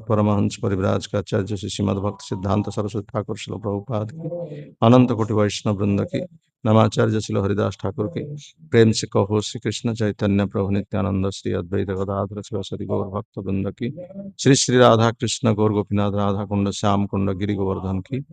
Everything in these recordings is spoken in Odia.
परमहंस परिव्राज का आचार्य श्री श्रीमद भक्त सिद्धांत सरस्वती ठाकुर श्रील प्रभुपाद की अनंत कोटि वैष्णव वृंद की नमाचार्य श्रील हरिदास ठाकुर की प्रेम से कहो श्री कृष्ण चैतन्य प्रभु नित्यानंद श्री अद्वैत गदाधर शिवसदि गौर भक्त वृंद की श्री श्री राधा कृष्ण गौर गोपीनाथ राधा कुंड श्याम कुंड गिरि गोवर्धन की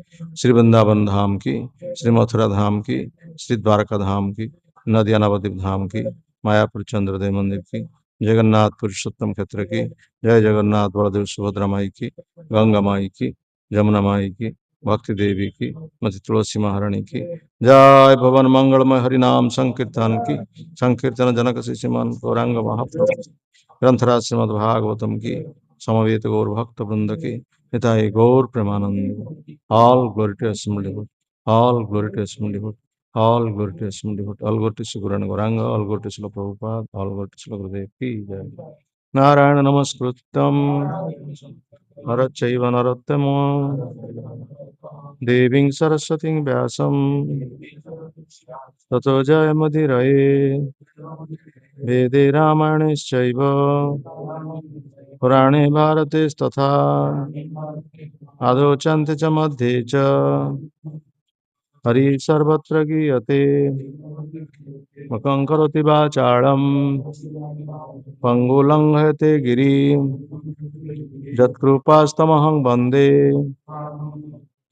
श्री वृंदावन धाम की श्री मथुरा धाम की श्री द्वारका धाम की नदिया नवद्वीप धाम की मायापुर चंद्रदेव मंदिर की जगन्नाथ पुरुषोत्तम क्षेत्र की जय जगन्नाथ बलदेव सुभद्रा माई की गंगा माई की जमुना माई की भक्ति देवी की मति तुलसी महारानी की जय भवन मंगलमय हरि नाम संकीर्तन की संकीर्तन जनक शिष्यमान गौरांग महाप्रभु ग्रंथराज श्रीमद् भागवतम की समवेत गौर भक्त वृंद की हिताय गौर प्रेमानंद all glory to assembly all glory to assembly all glory to Asmodi, all glory to Sri Guru Gauranga, all glory to Srila Prabhupada, all glory to Srila Gurudev ki jai. Narayana namaskrutam Narachaiva narottamo Deving Saraswating Vyasam Tato Jayamudiraye Vede Ramanischaiva Purane Bharate Statha Adocante cha madhe cha Hari सर्वत्र गीयते मकं करोति वाचालं पङ्गुलङ्घयते गिरिं यत्कृपास्तमहं वन्दे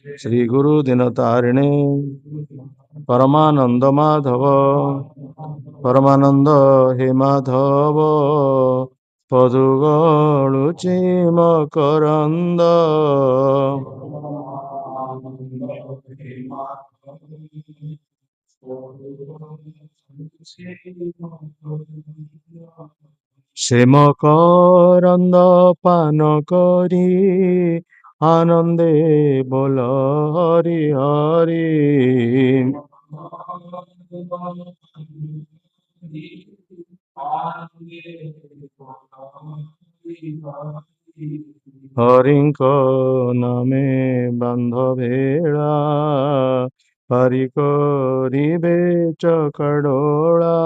श्रीगुरुदिनतारिणे परमानन्दमाधव परमानन्द हे माधव पदुगळु चिमकरन्द শ্যামকরন্দ পান করি আনন্দে বল হরি হরি হরিঙ্ক নামে বান্ধবেড়া হরি করিবে চকডোলা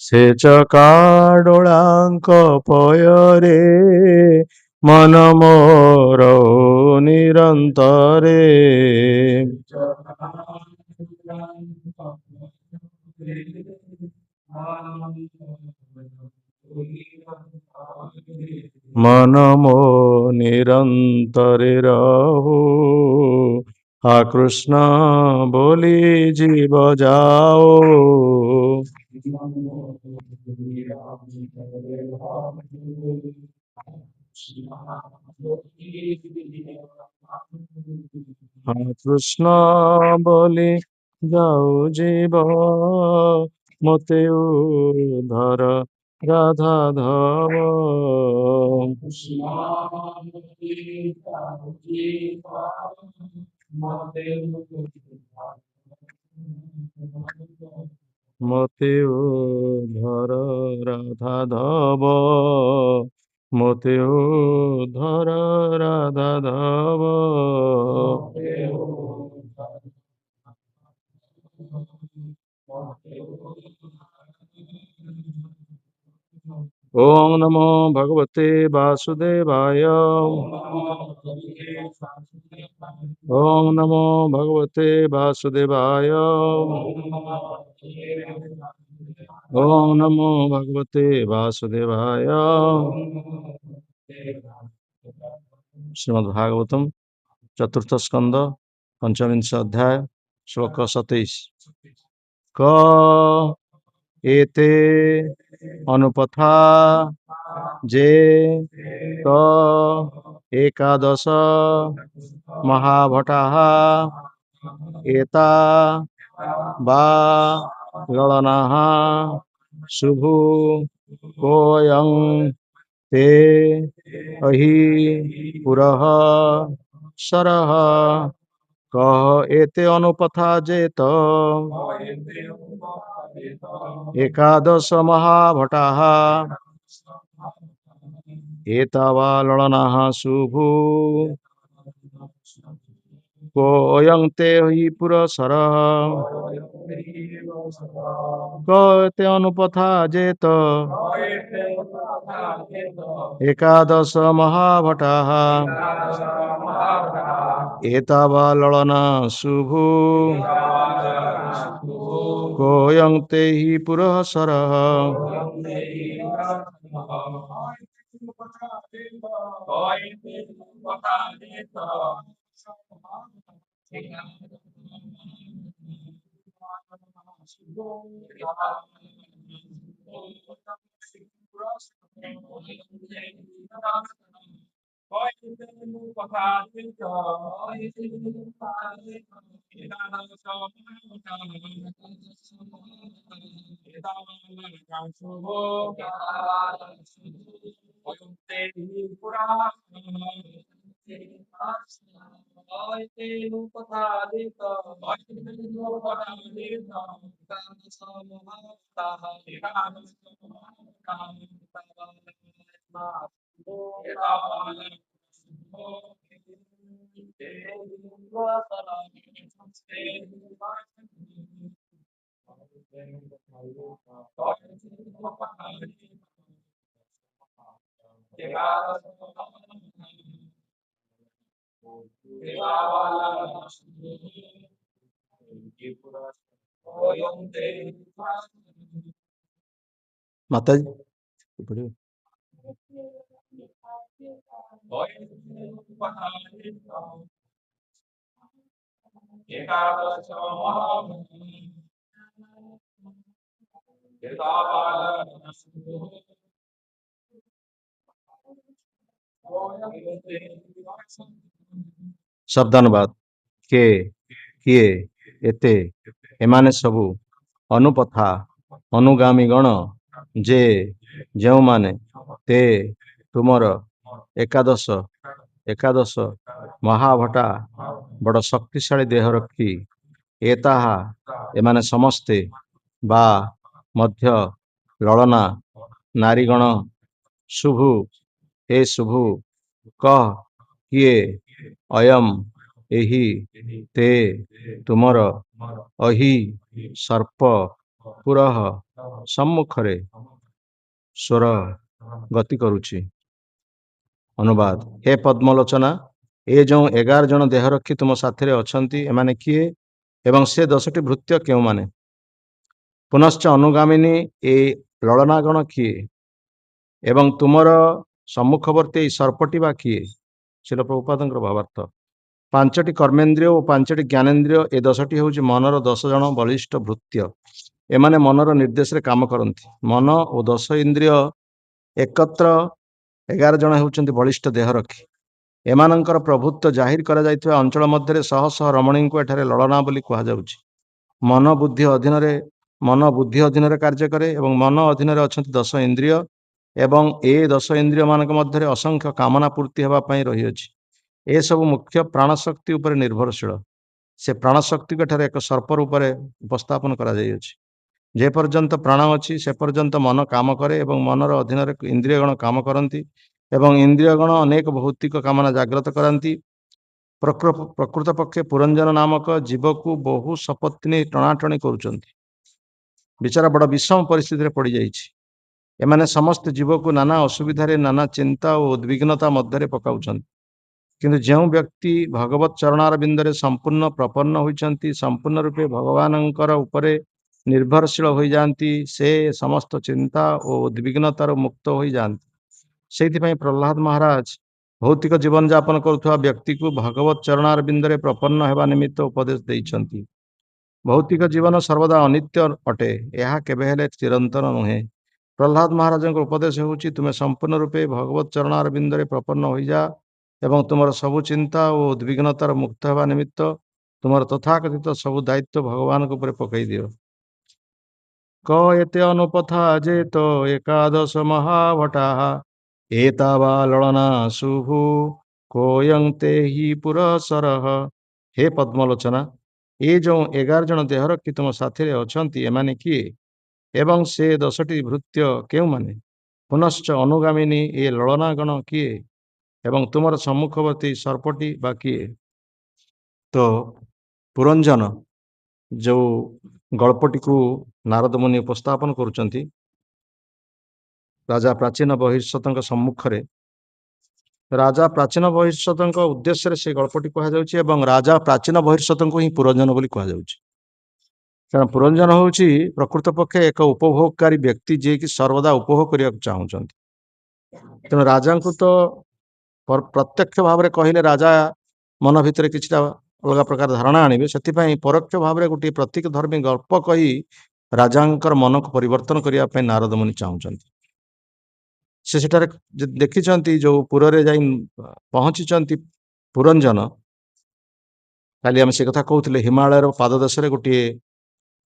সে চকাডোলাঙ্ক পয়রে মন মোর নিরন্তরে मन मो निरंतरे रहु हा कृष्ण बोली जीव जाओ हा कृष्ण बोली जाओ जीव मोते उधर राधा धव मोते उधर राधा धव मोते उधर राधा धव ओम नमो भगवते वासुदेवाय ओम नमो भगवते वासुदेवाय ओम नमो भगवते वासुदेवाय श्रीमद् भागवतम चतुर्थ स्कंद पंचविंश अध्याय श्लोक 27 क एते अनुपथा जे तो एकादश महाभटाः एता बा गणनाः शुभु कोयं ते अहि पुरः सरः कह एते अनुपथा जेत एकादश महाभटाः एतावा ललनाः शुभो कोऽयं ते हि पुरःसरः क ते अनुपथा जेत एकादश महाभटाः एतावा ललना शुभो कोऽयं ते हि पुरःसरः माताजी पढ़िए। शब्दानुवाद के किए एते एमाने सबु अनुपथा अनुगामी गण जे ଯେଉଁମାନେ ते तुमर एकादश एकादश महाभटा बड़ शक्तिशाली देह रखी एताहा एमाने समस्ते बा मध्य ललना नारीगण शुभु हे शुभु कह किए अयम एहि ते तुमर अहि सर्प पुरः सम्मुखरे स्वर गति करुछि। अनुवाद हे पद्मलोचना ए जो 11 जन देह रखी तुम साथी अछंती एमाने किए एवं से 10टी भृत्य केउ माने पुनश्च अनुगामिनी ए ललनागण किए एवं तुमर सम्मुखवर्ती सर्पटी बा किए शिल प्रभुपादଙ୍କର भावार्थ 5ଟି कर्मेन्द्रिय और 5ଟି ज्ञानेन्द्रिय ए 10ଟି होउछि मनर 10 जन बलिष्ठ भृत्य एमाने मनर निर्देश रे काम करंती मन और 10 इंद्रिय एकत्र 11 जन होउछंती बलिष्ठ देह रखी एमानंकर प्रभुत्व जाहिर करा जायथिबा अंचल मध्यरे शह शह रमणी को एठारे ललना बोली कहा जाउछि। मन बुद्धि अधीन रे कार्य करे एवं मन अधीन रे अछंती 10 इंद्रिय एवं ए 10 इंद्रिय मानक मध्यरे असंख्य कामना पूर्ति हेबा पई रही अछि। ए सब मुख्य प्राणशक्ति उपर निर्भरशील से प्राणशक्ति को एठारे एक सर्प रूप में उपस्थापन करा जाय अछि। जे पर्यंत प्राण अछि से पर्यंत मन काम करे एवं मनर अधीन रे इंद्रियगण काम करती एवं इंद्रियगण अनेक भौतिक कामना जाग्रत करती। प्रकृत पक्षे पुरंजन नामक जीव को बहु सपत्नी टणाटणी करुचंती बिचारा बड़ विषम परिस्थिति पड़ जाइछि। एमाने समस्त जीव को नाना असुविधा नाना चिंता और उद्विग्नता मध्य पकाउछंती किंतु जो व्यक्ति भगवत चरणार बिंदरे संपूर्ण प्रपन्न होइछंती संपूर्ण रूपे भगवानंकर उपरे निर्भरशील हो जाती से समस्त चिंता और उद्विग्नतार मुक्त हो जाती। से प्रहलाद महाराज भौतिक जीवन यापन करुवा व्यक्ति को भगवत चरणार बिंदरे प्रपन्न हेबा निमित्त उपदेश देइछंती। भौतिक जीवन सर्वदा अनित्य अटे यह केबे हेले चिरंतन नुहे। प्रहलाद महाराज उपदेश होउछि तुमे संपूर्ण रूपे भगवत चरणार बिंदरे प्रपन्न हो जा एवं तुमर सबु चिंता और उद्विग्नतार मुक्त हेबा निमित्त तुमर तथाकथित सबु दायित्व भगवान को ऊपर पकई दियो। क एते अनुपथा जेत एकादश महाभटाः एतावा ललना शुभु कोयं ते हि पुरःसरः। हे पद्मलोचना ए जो 11 जन देह रखी तुम साथी अछंती एमाने किए एवं से 10टी भृत्य केउ माने ପୁନଶ୍ଚ ଅନୁଗାମିନୀ ଏ ଲଳନାଗଣ କିଏ ଏବଂ ତୁମର ସମ୍ମୁଖବର୍ତ୍ତୀ ସର୍ପଟି ବା କିଏ? ତ ପୁରଞ୍ଜନ ଯେଉଁ ଗଳ୍ପଟିକୁ ନାରଦ ମୁନି ଉପସ୍ଥାପନ କରୁଛନ୍ତି ରାଜା ପ୍ରାଚୀନ ବହିର୍ଷତଙ୍କ ସମ୍ମୁଖରେ, ରାଜା ପ୍ରାଚୀନ ବହିର୍ଷତଙ୍କ ଉଦ୍ଦେଶ୍ୟରେ ସେ ଗଳ୍ପଟି କୁହାଯାଉଛି ଏବଂ ରାଜା ପ୍ରାଚୀନ ବହିର୍ଷତଙ୍କୁ ହିଁ ପୁରଞ୍ଜନ ବୋଲି କୁହାଯାଉଛି। କାରଣ ପୁରଞ୍ଜନ ହେଉଛି ପ୍ରକୃତ ପକ୍ଷେ ଏକ ଉପଭୋଗକାରୀ ବ୍ୟକ୍ତି ଯିଏକି ସର୍ବଦା ଉପଭୋଗ କରିବାକୁ ଚାହୁଁଛନ୍ତି। ତେଣୁ ରାଜାଙ୍କୁ ତ ପ୍ରତ୍ୟକ୍ଷ ଭାବରେ କହିଲେ ରାଜା ମନ ଭିତରେ କିଛିଟା ଅଲଗା ପ୍ରକାର ଧାରଣା ଆଣିବେ, ସେଥିପାଇଁ ପରୋକ୍ଷ ଭାବରେ ଗୋଟିଏ ପ୍ରତୀକ ଧର୍ମୀ ଗଳ୍ପ କହି ରାଜାଙ୍କର ମନକୁ ପରିବର୍ତ୍ତନ କରିବା ପାଇଁ ନାରଦ ମୁନି ଚାହୁଁଛନ୍ତି। ସେ ସେଠାରେ ଦେଖିଛନ୍ତି ଯେଉଁ ପୁରରେ ଯାଇ ପହଞ୍ଚିଛନ୍ତି ପୁରଞ୍ଜନ, କାଲି ଆମେ ସେ କଥା କହୁଥିଲେ, ହିମାଳୟର ପାଦଦେଶରେ ଗୋଟିଏ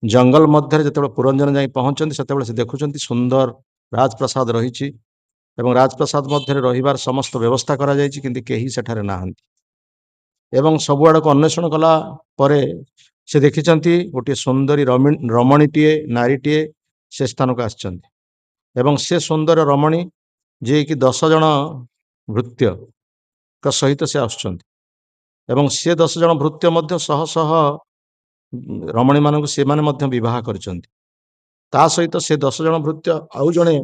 ଜଙ୍ଗଲ ମଧ୍ୟରେ ଯେତେବେଳେ ପୁରଞ୍ଜନ ଯାଇ ପହଞ୍ଚନ୍ତି ସେତେବେଳେ ସେ ଦେଖୁଛନ୍ତି ସୁନ୍ଦର ରାଜପ୍ରାସାଦ ରହିଛି ଏବଂ ରାଜପ୍ରାସାଦ ମଧ୍ୟରେ ରହିବାର ସମସ୍ତ ବ୍ୟବସ୍ଥା କରାଯାଇଛି, କିନ୍ତୁ କେହି ସେଠାରେ ନାହାନ୍ତି। ଏବଂ ସବୁଆଡ଼କୁ ଅନ୍ୱେଷଣ କଲା ପରେ ସେ ଦେଖିଛନ୍ତି ଗୋଟିଏ ସୁନ୍ଦରୀ ରମଣୀଟିଏ, ନାରୀଟିଏ ସେ ସ୍ଥାନକୁ ଆସିଛନ୍ତି ଏବଂ ସେ ସୁନ୍ଦର ରମଣୀ ଯିଏକି 10 ଜଣ ଭୃତ୍ୟଙ୍କ ସହିତ ସେ ଆସୁଛନ୍ତି ଏବଂ ସେ 10 ଜଣ ଭୃତ୍ୟ ମଧ୍ୟ ଶହ ଶହ ରମଣୀମାନଙ୍କୁ ସେମାନେ ମଧ୍ୟ ବିବାହ କରିଛନ୍ତି। ତା ସହିତ ସେ 10 ଜଣ ଭୃତ୍ୟ ଆଉ ଜଣେ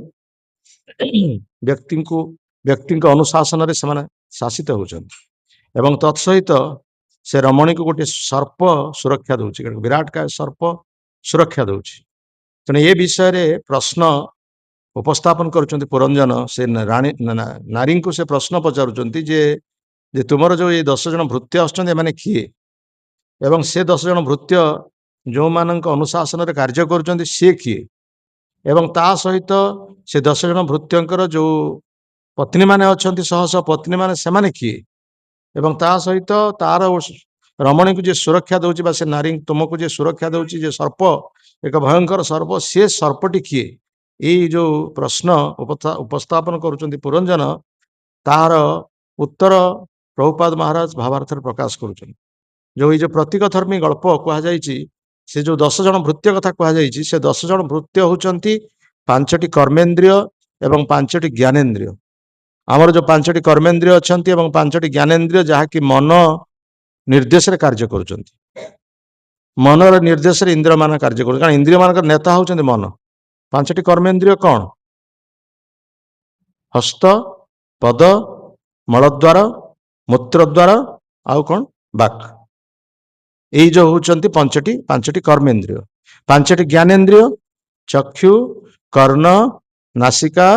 ବ୍ୟକ୍ତିଙ୍କ ଅନୁଶାସନରେ ସେମାନେ ଶାସିତ ହେଉଛନ୍ତି ଏବଂ ତତ୍ସହିତ ସେ ରମଣୀକୁ ଗୋଟିଏ ସର୍ପ ସୁରକ୍ଷା ଦେଉଛି, ବିରାଟକାୟ ସର୍ପ ସୁରକ୍ଷା ଦେଉଛି। ତେଣୁ ଏ ବିଷୟରେ ପ୍ରଶ୍ନ ଉପସ୍ଥାପନ କରୁଛନ୍ତି ପୁରଞ୍ଜନ। ସେ ନାରୀଙ୍କୁ ସେ ପ୍ରଶ୍ନ ପଚାରୁଛନ୍ତି ଯେ ତୁମର ଯେଉଁ ଏ 10 ଜଣ ଭୃତ୍ୟ ଆସୁଛନ୍ତି ଏମାନେ କିଏ ଏବଂ ସେ 10 ଜଣ ଭୃତ୍ୟ ଯେଉଁମାନଙ୍କ ଅନୁଶାସନରେ କାର୍ଯ୍ୟ କରୁଛନ୍ତି ସିଏ କିଏ ଏବଂ ତା ସହିତ ସେ 10 ଜଣ ଭୃତ୍ୟଙ୍କର ଯେଉଁ ପତ୍ନୀମାନେ ଅଛନ୍ତି, ଶହ ଶହ ପତ୍ନୀମାନେ, ସେମାନେ କିଏ ଏବଂ ତା ସହିତ ତାର ରମଣୀକୁ ଯିଏ ସୁରକ୍ଷା ଦେଉଛି ବା ସେ ନାରୀ ତୁମକୁ ଯିଏ ସୁରକ୍ଷା ଦେଉଛି, ଯେ ସର୍ପ, ଏକ ଭୟଙ୍କର ସର୍ପ, ସେ ସର୍ପଟି କିଏ? ଏଇ ଯେଉଁ ପ୍ରଶ୍ନ ଉପସ୍ଥାପନ କରୁଛନ୍ତି ପୁରଞ୍ଜନ, ତାହାର ଉତ୍ତର ପ୍ରଭୁପାଦ ମହାରାଜ ଭାବାର୍ଥରେ ପ୍ରକାଶ କରୁଛନ୍ତି। ଯେଉଁ ଏଇ ଯେଉଁ ପ୍ରତୀକ ଧର୍ମୀ ଗଳ୍ପ କୁହାଯାଇଛି, ସେ ଯେଉଁ 10 ଜଣ ଭୃତ୍ୟ କଥା କୁହାଯାଇଛି, ସେ 10 ଜଣ ଭୃତ୍ୟ ହେଉଛନ୍ତି 5ଟି କର୍ମେନ୍ଦ୍ରିୟ ଏବଂ 5ଟି ଜ୍ଞାନେନ୍ଦ୍ରିୟ। ଆମର ଯେଉଁ 5ଟି କର୍ମେନ୍ଦ୍ରିୟ ଅଛନ୍ତି ଏବଂ 5ଟି ଜ୍ଞାନେନ୍ଦ୍ରିୟ ଯାହାକି ମନ ନିର୍ଦ୍ଦେଶରେ କାର୍ଯ୍ୟ କରୁଛନ୍ତି। ମନର ନିର୍ଦ୍ଦେଶରେ ଇନ୍ଦ୍ରିୟମାନ କାର୍ଯ୍ୟ କରୁଛନ୍ତି, କାରଣ ଇନ୍ଦ୍ରିୟମାନଙ୍କର ନେତା ହେଉଛନ୍ତି ମନ। 5ଟି କର୍ମେନ୍ଦ୍ରିୟ କ'ଣ? ହସ୍ତ, ପଦ, ମଳଦ୍ୱାର, ମୂତ୍ରଦ୍ୱାର, ଆଉ କ'ଣ? ବାକ୍। ଏଇ ଯେଉଁ ହେଉଛନ୍ତି 5ଟି କର୍ମେନ୍ଦ୍ରିୟ। 5ଟି ଜ୍ଞାନେନ୍ଦ୍ରିୟ ଚକ୍ଷୁ, କର୍ଣ୍ଣ, ନାସିକା,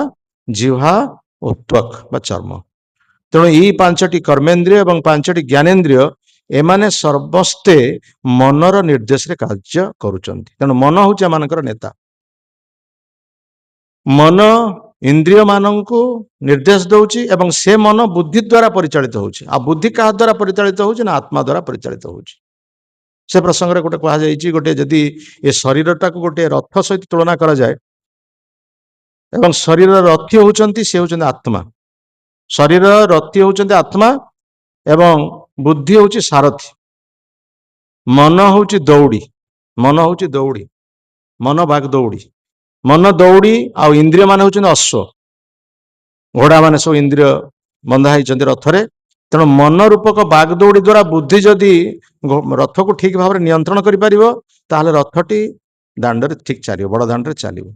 ଜିହ୍ବା ଓ ତ୍ୱକ୍ ବା ଚର୍ମ। ତେଣୁ ଏଇ 5ଟି କର୍ମେନ୍ଦ୍ରିୟ ଏବଂ 5ଟି ଜ୍ଞାନେନ୍ଦ୍ରିୟ ଏମାନେ ସମସ୍ତେ ମନର ନିର୍ଦ୍ଦେଶରେ କାର୍ଯ୍ୟ କରୁଛନ୍ତି। ତେଣୁ ମନ ହେଉଛି ଏମାନଙ୍କର ନେତା। ମନ ଇନ୍ଦ୍ରିୟ ମାନଙ୍କୁ ନିର୍ଦ୍ଦେଶ ଦେଉଛି ଏବଂ ସେ ମନ ବୁଦ୍ଧି ଦ୍ୱାରା ପରିଚାଳିତ ହେଉଛି। ଆଉ ବୁଦ୍ଧି କାହା ଦ୍ୱାରା ପରିଚାଳିତ ହେଉଛି? ନା ଆତ୍ମା ଦ୍ୱାରା ପରିଚାଳିତ ହେଉଛି। ସେ ପ୍ରସଙ୍ଗରେ ଗୋଟେ କୁହାଯାଇଛି, ଗୋଟେ ଯଦି ଏ ଶରୀରଟାକୁ ଗୋଟେ ରଥ ସହିତ ତୁଳନା କରାଯାଏ ଏବଂ ଶରୀରର ରଥୀ ହେଉଛନ୍ତି, ସେ ହେଉଛନ୍ତି ଆତ୍ମା। ଶରୀର ରଥୀ ହେଉଛନ୍ତି ଆତ୍ମା ଏବଂ ବୁଦ୍ଧି ହେଉଛି ସାରଥୀ। ମନ ହେଉଛି ଦୌଡ଼ି, ମନ ବାଗ ଦୌଡ଼ି, ମନ ଦୌଡ଼ି ଆଉ ଇନ୍ଦ୍ରିୟ ମାନେ ହେଉଛନ୍ତି ଅଶ୍ଵ। ଘୋଡ଼ା ମାନେ ସବୁ ଇନ୍ଦ୍ରିୟ ବନ୍ଧା ହେଇଛନ୍ତି ରଥରେ। ତେଣୁ ମନ ରୂପକ ବାଗ ଦୌଡ଼ି ଦ୍ୱାରା ବୁଦ୍ଧି ଯଦି ରଥକୁ ଠିକ ଭାବରେ ନିୟନ୍ତ୍ରଣ କରିପାରିବ, ତାହେଲେ ରଥଟି ଦାଣ୍ଡରେ ଠିକ ଚାଲିବ, ବଡ଼ ଦାଣ୍ଡରେ ଚାଲିବ।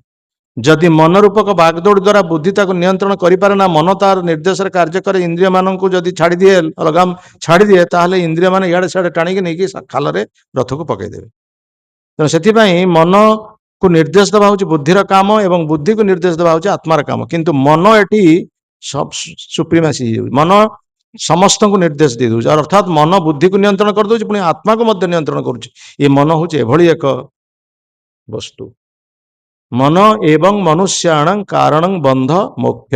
ଯଦି ମନ ରୂପକ ବାଗଦୌଡ଼ି ଦ୍ୱାରା ବୁଦ୍ଧି ତାକୁ ନିୟନ୍ତ୍ରଣ କରିପାରେ ନା, ମନ ତାର ନିର୍ଦ୍ଦେଶରେ କାର୍ଯ୍ୟ କରେ, ଇନ୍ଦ୍ରିୟ ମାନଙ୍କୁ ଯଦି ଛାଡ଼ିଦିଏ, ଲଗାମ ଛାଡ଼ିଦିଏ, ତାହେଲେ ଇନ୍ଦ୍ରିୟ ମାନେ ଇଆଡ଼େ ସିଆଡ଼େ ଟାଣିକି ନେଇକି ଖାଲରେ ରଥକୁ ପକେଇଦେବେ। ତେଣୁ ସେଥିପାଇଁ ମନକୁ ନିର୍ଦ୍ଦେଶ ଦେବା ହେଉଛି ବୁଦ୍ଧିର କାମ ଏବଂ ବୁଦ୍ଧିକୁ ନିର୍ଦ୍ଦେଶ ଦେବା ହେଉଛି ଆତ୍ମାର କାମ। କିନ୍ତୁ ମନ ଏଠି ସୁପ୍ରିମାସି ହେଇଯାଉଛି, ମନ ସମସ୍ତଙ୍କୁ ନିର୍ଦ୍ଦେଶ ଦେଇଦେଉଛି, ଅର୍ଥାତ୍ ମନ ବୁଦ୍ଧିକୁ ନିୟନ୍ତ୍ରଣ କରିଦେଉଛି, ପୁଣି ଆତ୍ମାକୁ ମଧ୍ୟ ନିୟନ୍ତ୍ରଣ କରୁଛି। ଏ ମନ ହେଉଛି ଏଭଳି ଏକ ବସ୍ତୁ। ମନ ଏବଂ ମନୁଷ୍ୟାଣ କାରଣ ବନ୍ଧ ମୋକ୍ଷ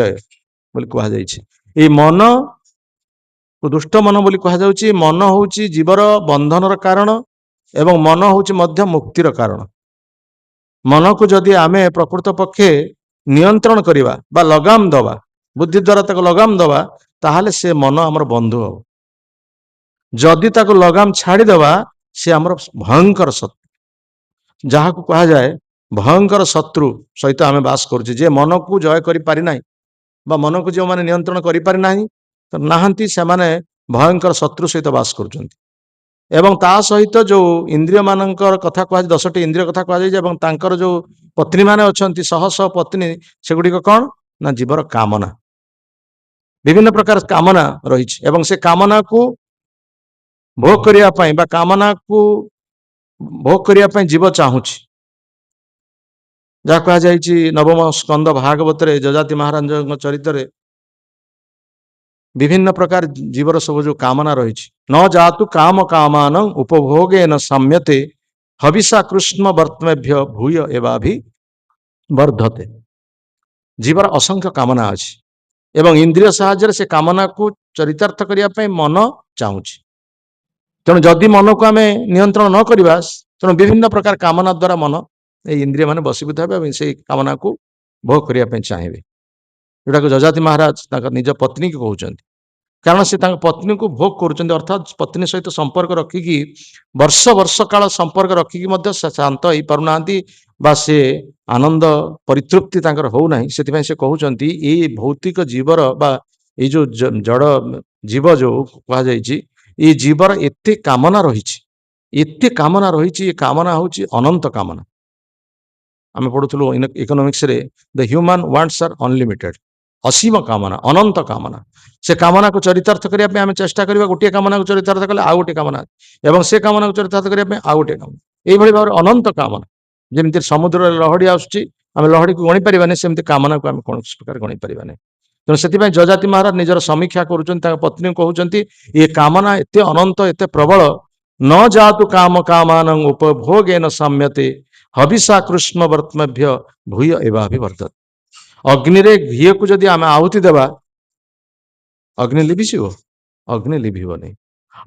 ବୋଲି କୁହାଯାଇଛି। ଏଇ ମନ ଦୁଷ୍ଟ ମନ ବୋଲି କୁହାଯାଉଛି। ମନ ହେଉଛି ଜୀବର ବନ୍ଧନର କାରଣ ଏବଂ ମନ ହେଉଛି ମଧ୍ୟ ମୁକ୍ତିର କାରଣ। ମନକୁ ଯଦି ଆମେ ପ୍ରକୃତ ପକ୍ଷେ ନିୟନ୍ତ୍ରଣ କରିବା ବା ଲଗାମ ଦେବା, ବୁଦ୍ଧି ଦ୍ୱାରା ତାକୁ ଲଗାମ ଦେବା, ତାହେଲେ ସେ ମନ ଆମର ବନ୍ଧୁ ହେବ। ଯଦି ତାକୁ ଲଗାମ ଛାଡ଼ିଦେବା, ସେ ଆମର ଭୟଙ୍କର ଶତ୍ରୁ, ଯାହାକୁ କୁହାଯାଏ भयंकर शत्रु सहित आम बास करुचे जे मन को जय कर पारि ना बा मन को जो मैंने नियंत्रण कर पारि ना तो नाहंती से माने भयंकर शत्रु सहित बास करुचंती एवं ता सहित जो इंद्रिय मानकर कथा कह 10टी इंद्रिय कथा कह जो पत्नी माने अच्छी शह शह पत्नी सेगुड़िक कौन ना जीवर कामना विभिन्न प्रकार कामना रही एवं से कामना को भोग करने बा कामना को भोग करने जीव चाहूँगी जहाँ कह नवम स्कंद भागवत जजाति महाराज चरित्र विभिन्न प्रकार जीवर सब जो कामना रही न जातु काम कामान उपभोगे न साम्यते हविषा कृष्ण वर्तमेभ्य भूय एवा भी वर्धते जीवर असंख्य कामना अच्छी एवं इंद्रिय साहाय्य से कामना को चरितार्थ करने मन चाहूँगी तेणु जदि मन को आम नियंत्रण न करवा तेणु विभिन्न प्रकार कामना द्वारा मन इंद्रिय मान बसीभूत हे से कामना को भोग करने चाहिए जोटा जजाति महाराज निज पत्नी को कहते कारण से पत्नी को भोग कर अर्थात पत्नी सहित संपर्क रखिकी वर्ष वर्ष काल संपर्क रखिकी शांत हो पारना बा से आनंद परितृप्ति होना से कहते ये भौतिक जीवर बा ये जो जड़ जीव जो कहुई ये जीवर एते कामना रही ये कामना हूँ अनंत कामना आम पढ़ुलु इकोनॉमिक्स रे the human wants are unlimited असीम कामना अनंत कामना से कामना को चरितार्थ करने आम चेष्टा करवा गोटे कामना को चरितार्थ कले आउ गोटे कामना एवं से कामना को चरितार्थ करने आउ गोटे कामना यही भाव अनंत कामना जमी समुद्र लहड़ी आसुची आम लहड़ी को गणी पारानी सेमती कामना को आम कौन प्रकार गणी पारानी तेणु से जजाति महाराज निजर समीक्षा कर पत्नी कहते ये कामना एत अनंत एत प्रबल न जातु काम कामान उपभोगे न साम्यते हविषा कृष्ण वर्तमेभ्य भूय एवा भी वर्धत अग्नि रे घी को जदि आम आहुति देवा अग्नि लिभिव अग्नि लिभिव नहीं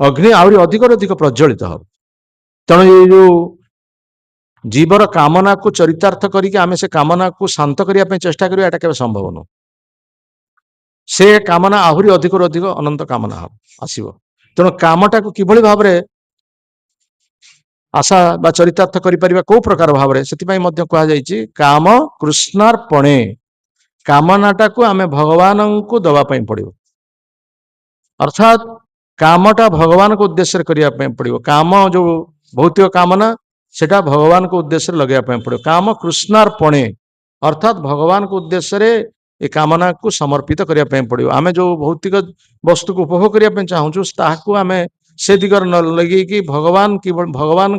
अग्नि आहरी अधिक अधिक प्रज्वलित हम तेणु ये जो जीवर कामना को चरितार्थ करके आम से कामना को शांत करने चेष्टा करिया एटा केबे संभव न से कामना आहरी अधिक अधिक अनंत कामना हम आसीव तेणु कामटा को किभली भाव रे आशा बा चरितार्थ करिपरिबा को प्रकार भाव रे सेति मध्य कहा जायछि काम कृष्णार्पणे कामनाटा को आम भगवान को दवा पड़ो अर्थात कामटा भगवान को उद्देश्य करने पड़ो काम जो भौतिक कामना सेटा भगवान को उद्देश्य लगे पड़ो काम कृष्णार्पणे अर्थात भगवान को उद्देश्य ये कामना को समर्पित करने पड़ो आम जो भौतिक वस्तु को उपभोग करने चाहूँ ताकू आम से दिगर न लगे कि भगवान की भगवान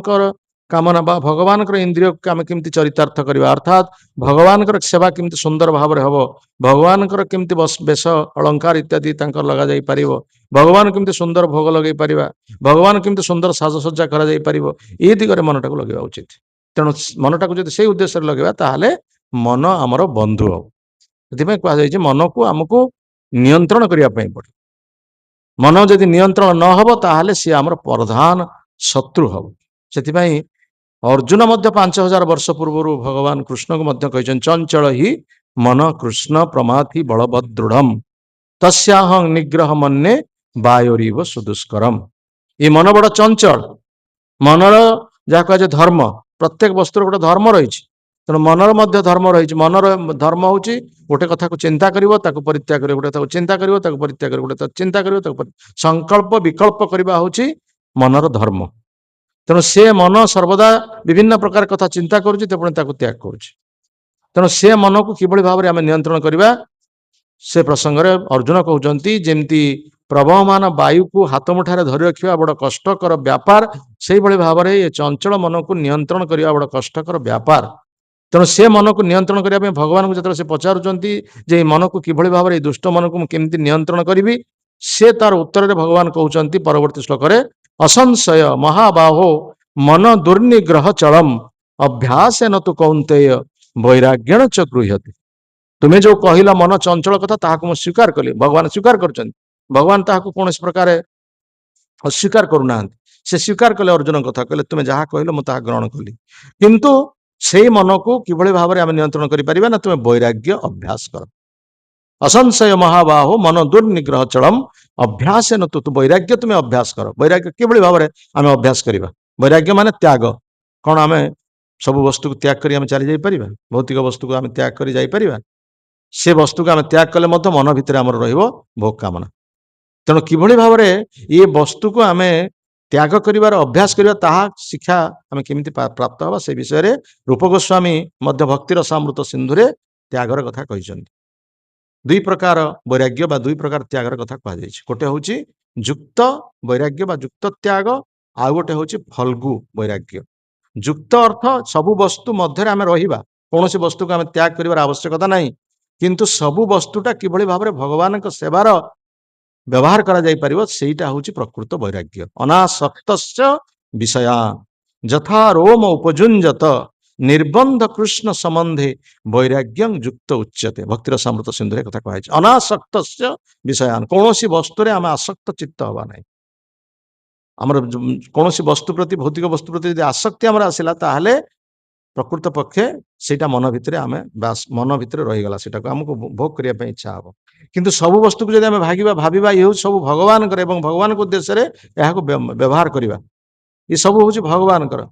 कामना बा भगवान इंद्रिय को आम केमती चरितार्थ करवा अर्थात भगवान सेवा केमती सुंदर भाव में हम भगवान केमती बेश अलंकार इत्यादि लगा जाई परिवो भगवान केमती सुंदर भोग लगे पारिबा भगवान केमती सुंदर साजसज्जा करा जाई परिवो ये दिगरे मनटा को लगे उचित तेणु मनटा को जब से उद्देश्य लगे ताहले मन आमर बंधु हो से कहुई मन को आमको नियंत्रण करने पड़े मन जदि नियंत्रण न हो ताहले सी आमर प्रधान शत्रु हम से अर्जुन मध्य 5000 वर्ष पूर्व भगवान कृष्ण को मध्य कहते चंचल ही मन कृष्ण प्रमाथि बलवद दृढ़ तस्याहं निग्रह मन्ने वायोरीव सुदुष्करम ये मन बड़ चंचल मनर जहाँ कह धर्म प्रत्येक वस्तुर गोटे धर्म रही तेणु मनर मध्य धर्म रही मनर धर्म हूँ गोटे कथा को चिंता करिवो ताको परित्याग करिवो गोटे कथा चिंता करिवो ताको परित्याग करिवो गोटे चिंता करिवो ताको संकल्प विकल्प करवा हूँ मनर धर्म तेणु से मन सर्वदा विभिन्न प्रकार कथा चिंता करुच्ची त्याग करुच्ची तेणु से मन को किभली भाव में आम नियंत्रण करवा से प्रसंग रे अर्जुन कहते जमती प्रवहमान वायु को हाथ मुठार धरी रखा बड़ कष्टकर व्यापार से भाव में ये चंचल मन को नियंत्रण करने बड़ कष्टकर व्यापार तेणु से मन को नियंत्रण करने भगवान को जो पचारुंच मन को किभली भाव में दुष्ट मन को केमती नियंत्रण करी से तार उत्तर भगवान कहते परवर्ती श्लोक असंशय महाबाहो मन दुर्निग्रह चलम अभ्यास न तो कौंतेय वैराग्यण च गृह्यते तुम्हें जो कहला मन चंचल कथा ताहाको स्वीकार कली भगवान स्वीकार कर भगवान ताहाको कौन प्रकार अस्वीकार करूना से स्वीकार कले अर्जुन कथा कहले तुम्हें जहाँ कहल मुझे ग्रहण कली किंतु से मन को किभली भाव में आम नियंत्रण करें ना तुम्हें वैराग्य अभ्यास कर असंशय महाबाहो मन दुर्निग्रह चलम अभ्यास न तो वैराग्य तुम्हें अभ्यास कर वैराग्य किभली भाव में आम अभ्यास करवा वैराग्य माने त्याग कौन आम ସବୁ ବସ୍ତୁକୁ ତ୍ୟାଗ କରି ଆମେ ଚାଲି ଯାଇପାରିବା? ଭୌତିକ ବସ୍ତୁକୁ ଆମେ ତ୍ୟାଗ କରି ଯାଇପାରିବା? ସେ ବସ୍ତୁକୁ ଆମେ ତ୍ୟାଗ କଲେ ମଧ୍ୟ ମନ ଭିତରେ ଆମର ରହିବ ଭୋଗ କାମନା। ତେଣୁ କିଭଳି ଭାବରେ ଏ ବସ୍ତୁକୁ ଆମେ ତ୍ୟାଗ କରିବାର ଅଭ୍ୟାସ କରିବା, ତାହା ଶିକ୍ଷା ଆମେ କେମିତି ପ୍ରାପ୍ତ ହେବା, ସେ ବିଷୟରେ ରୂପ ଗୋସ୍ୱାମୀ ମଧ୍ୟ ଭକ୍ତି ରସାମୃତ ସିନ୍ଧୁରେ ତ୍ୟାଗର କଥା କହିଛନ୍ତି। ଦୁଇ ପ୍ରକାର ବୈରାଗ୍ୟ ବା ଦୁଇ ପ୍ରକାର ତ୍ୟାଗର କଥା କୁହାଯାଇଛି। ଗୋଟେ ହେଉଛି ଯୁକ୍ତ ବୈରାଗ୍ୟ ବା ଯୁକ୍ତ ତ୍ୟାଗ, ଆଉ ଗୋଟେ ହେଉଛି ଫଲ୍ଗୁ ବୈରାଗ୍ୟ। ଯୁକ୍ତ ଅର୍ଥ ସବୁ ବସ୍ତୁ ମଧ୍ୟରେ ଆମେ ରହିବା, କୌଣସି ବସ୍ତୁକୁ ଆମେ ତ୍ୟାଗ କରିବାର ଆବଶ୍ୟକତା ନାହିଁ, କିନ୍ତୁ ସବୁ ବସ୍ତୁଟା କିଭଳି ଭାବରେ ଭଗବାନଙ୍କ ସେବାର ବ୍ୟବହାର କରାଯାଇପାରିବ, ସେଇଟା ହେଉଛି ପ୍ରକୃତ ବୈରାଗ୍ୟ। ଅନାସକ୍ତସ୍ୟ ବିଷୟାନ୍ ଯଥା ରୋମ ଉପଯୁଞ୍ଜତ ନିର୍ବନ୍ଧ କୃଷ୍ଣ ସମ୍ବନ୍ଧେ ବୈରାଗ୍ୟଂ ଯୁକ୍ତ ଉଚ୍ୟତେ। ଭକ୍ତିର ସମୃତ ସିନ୍ଧୁରେ କଥା କୁହାଯାଇଛି। ଅନାସକ୍ତସ୍ୟ ବିଷୟାନ୍, କୌଣସି ବସ୍ତୁରେ ଆମେ ଆସକ୍ତ ଚିତ୍ତ ହେବା ନାହିଁ। ଆମର କୌଣସି ବସ୍ତୁ ପ୍ରତି, ଭୌତିକ ବସ୍ତୁ ପ୍ରତି ଯଦି ଆସକ୍ତି ଆମର ଆସିଲା, ତାହେଲେ ପ୍ରକୃତ ପକ୍ଷେ ସେଇଟା ମନ ଭିତରେ ଆମେ ମନ ଭିତରେ ରହିଗଲା, ସେଟାକୁ ଆମକୁ ଭୋଗ କରିବା ପାଇଁ ଇଚ୍ଛା ହବ। କିନ୍ତୁ ସବୁ ବସ୍ତୁକୁ ଯଦି ଆମେ ଭାବିବା ଇଏ ହେଉଛି ସବୁ ଭଗବାନଙ୍କର ଏବଂ ଭଗବାନଙ୍କ ଉଦ୍ଦେଶ୍ୟରେ ଏହାକୁ ବ୍ୟବହାର କରିବା, ଏ ସବୁ ହେଉଛି ଭଗବାନଙ୍କର।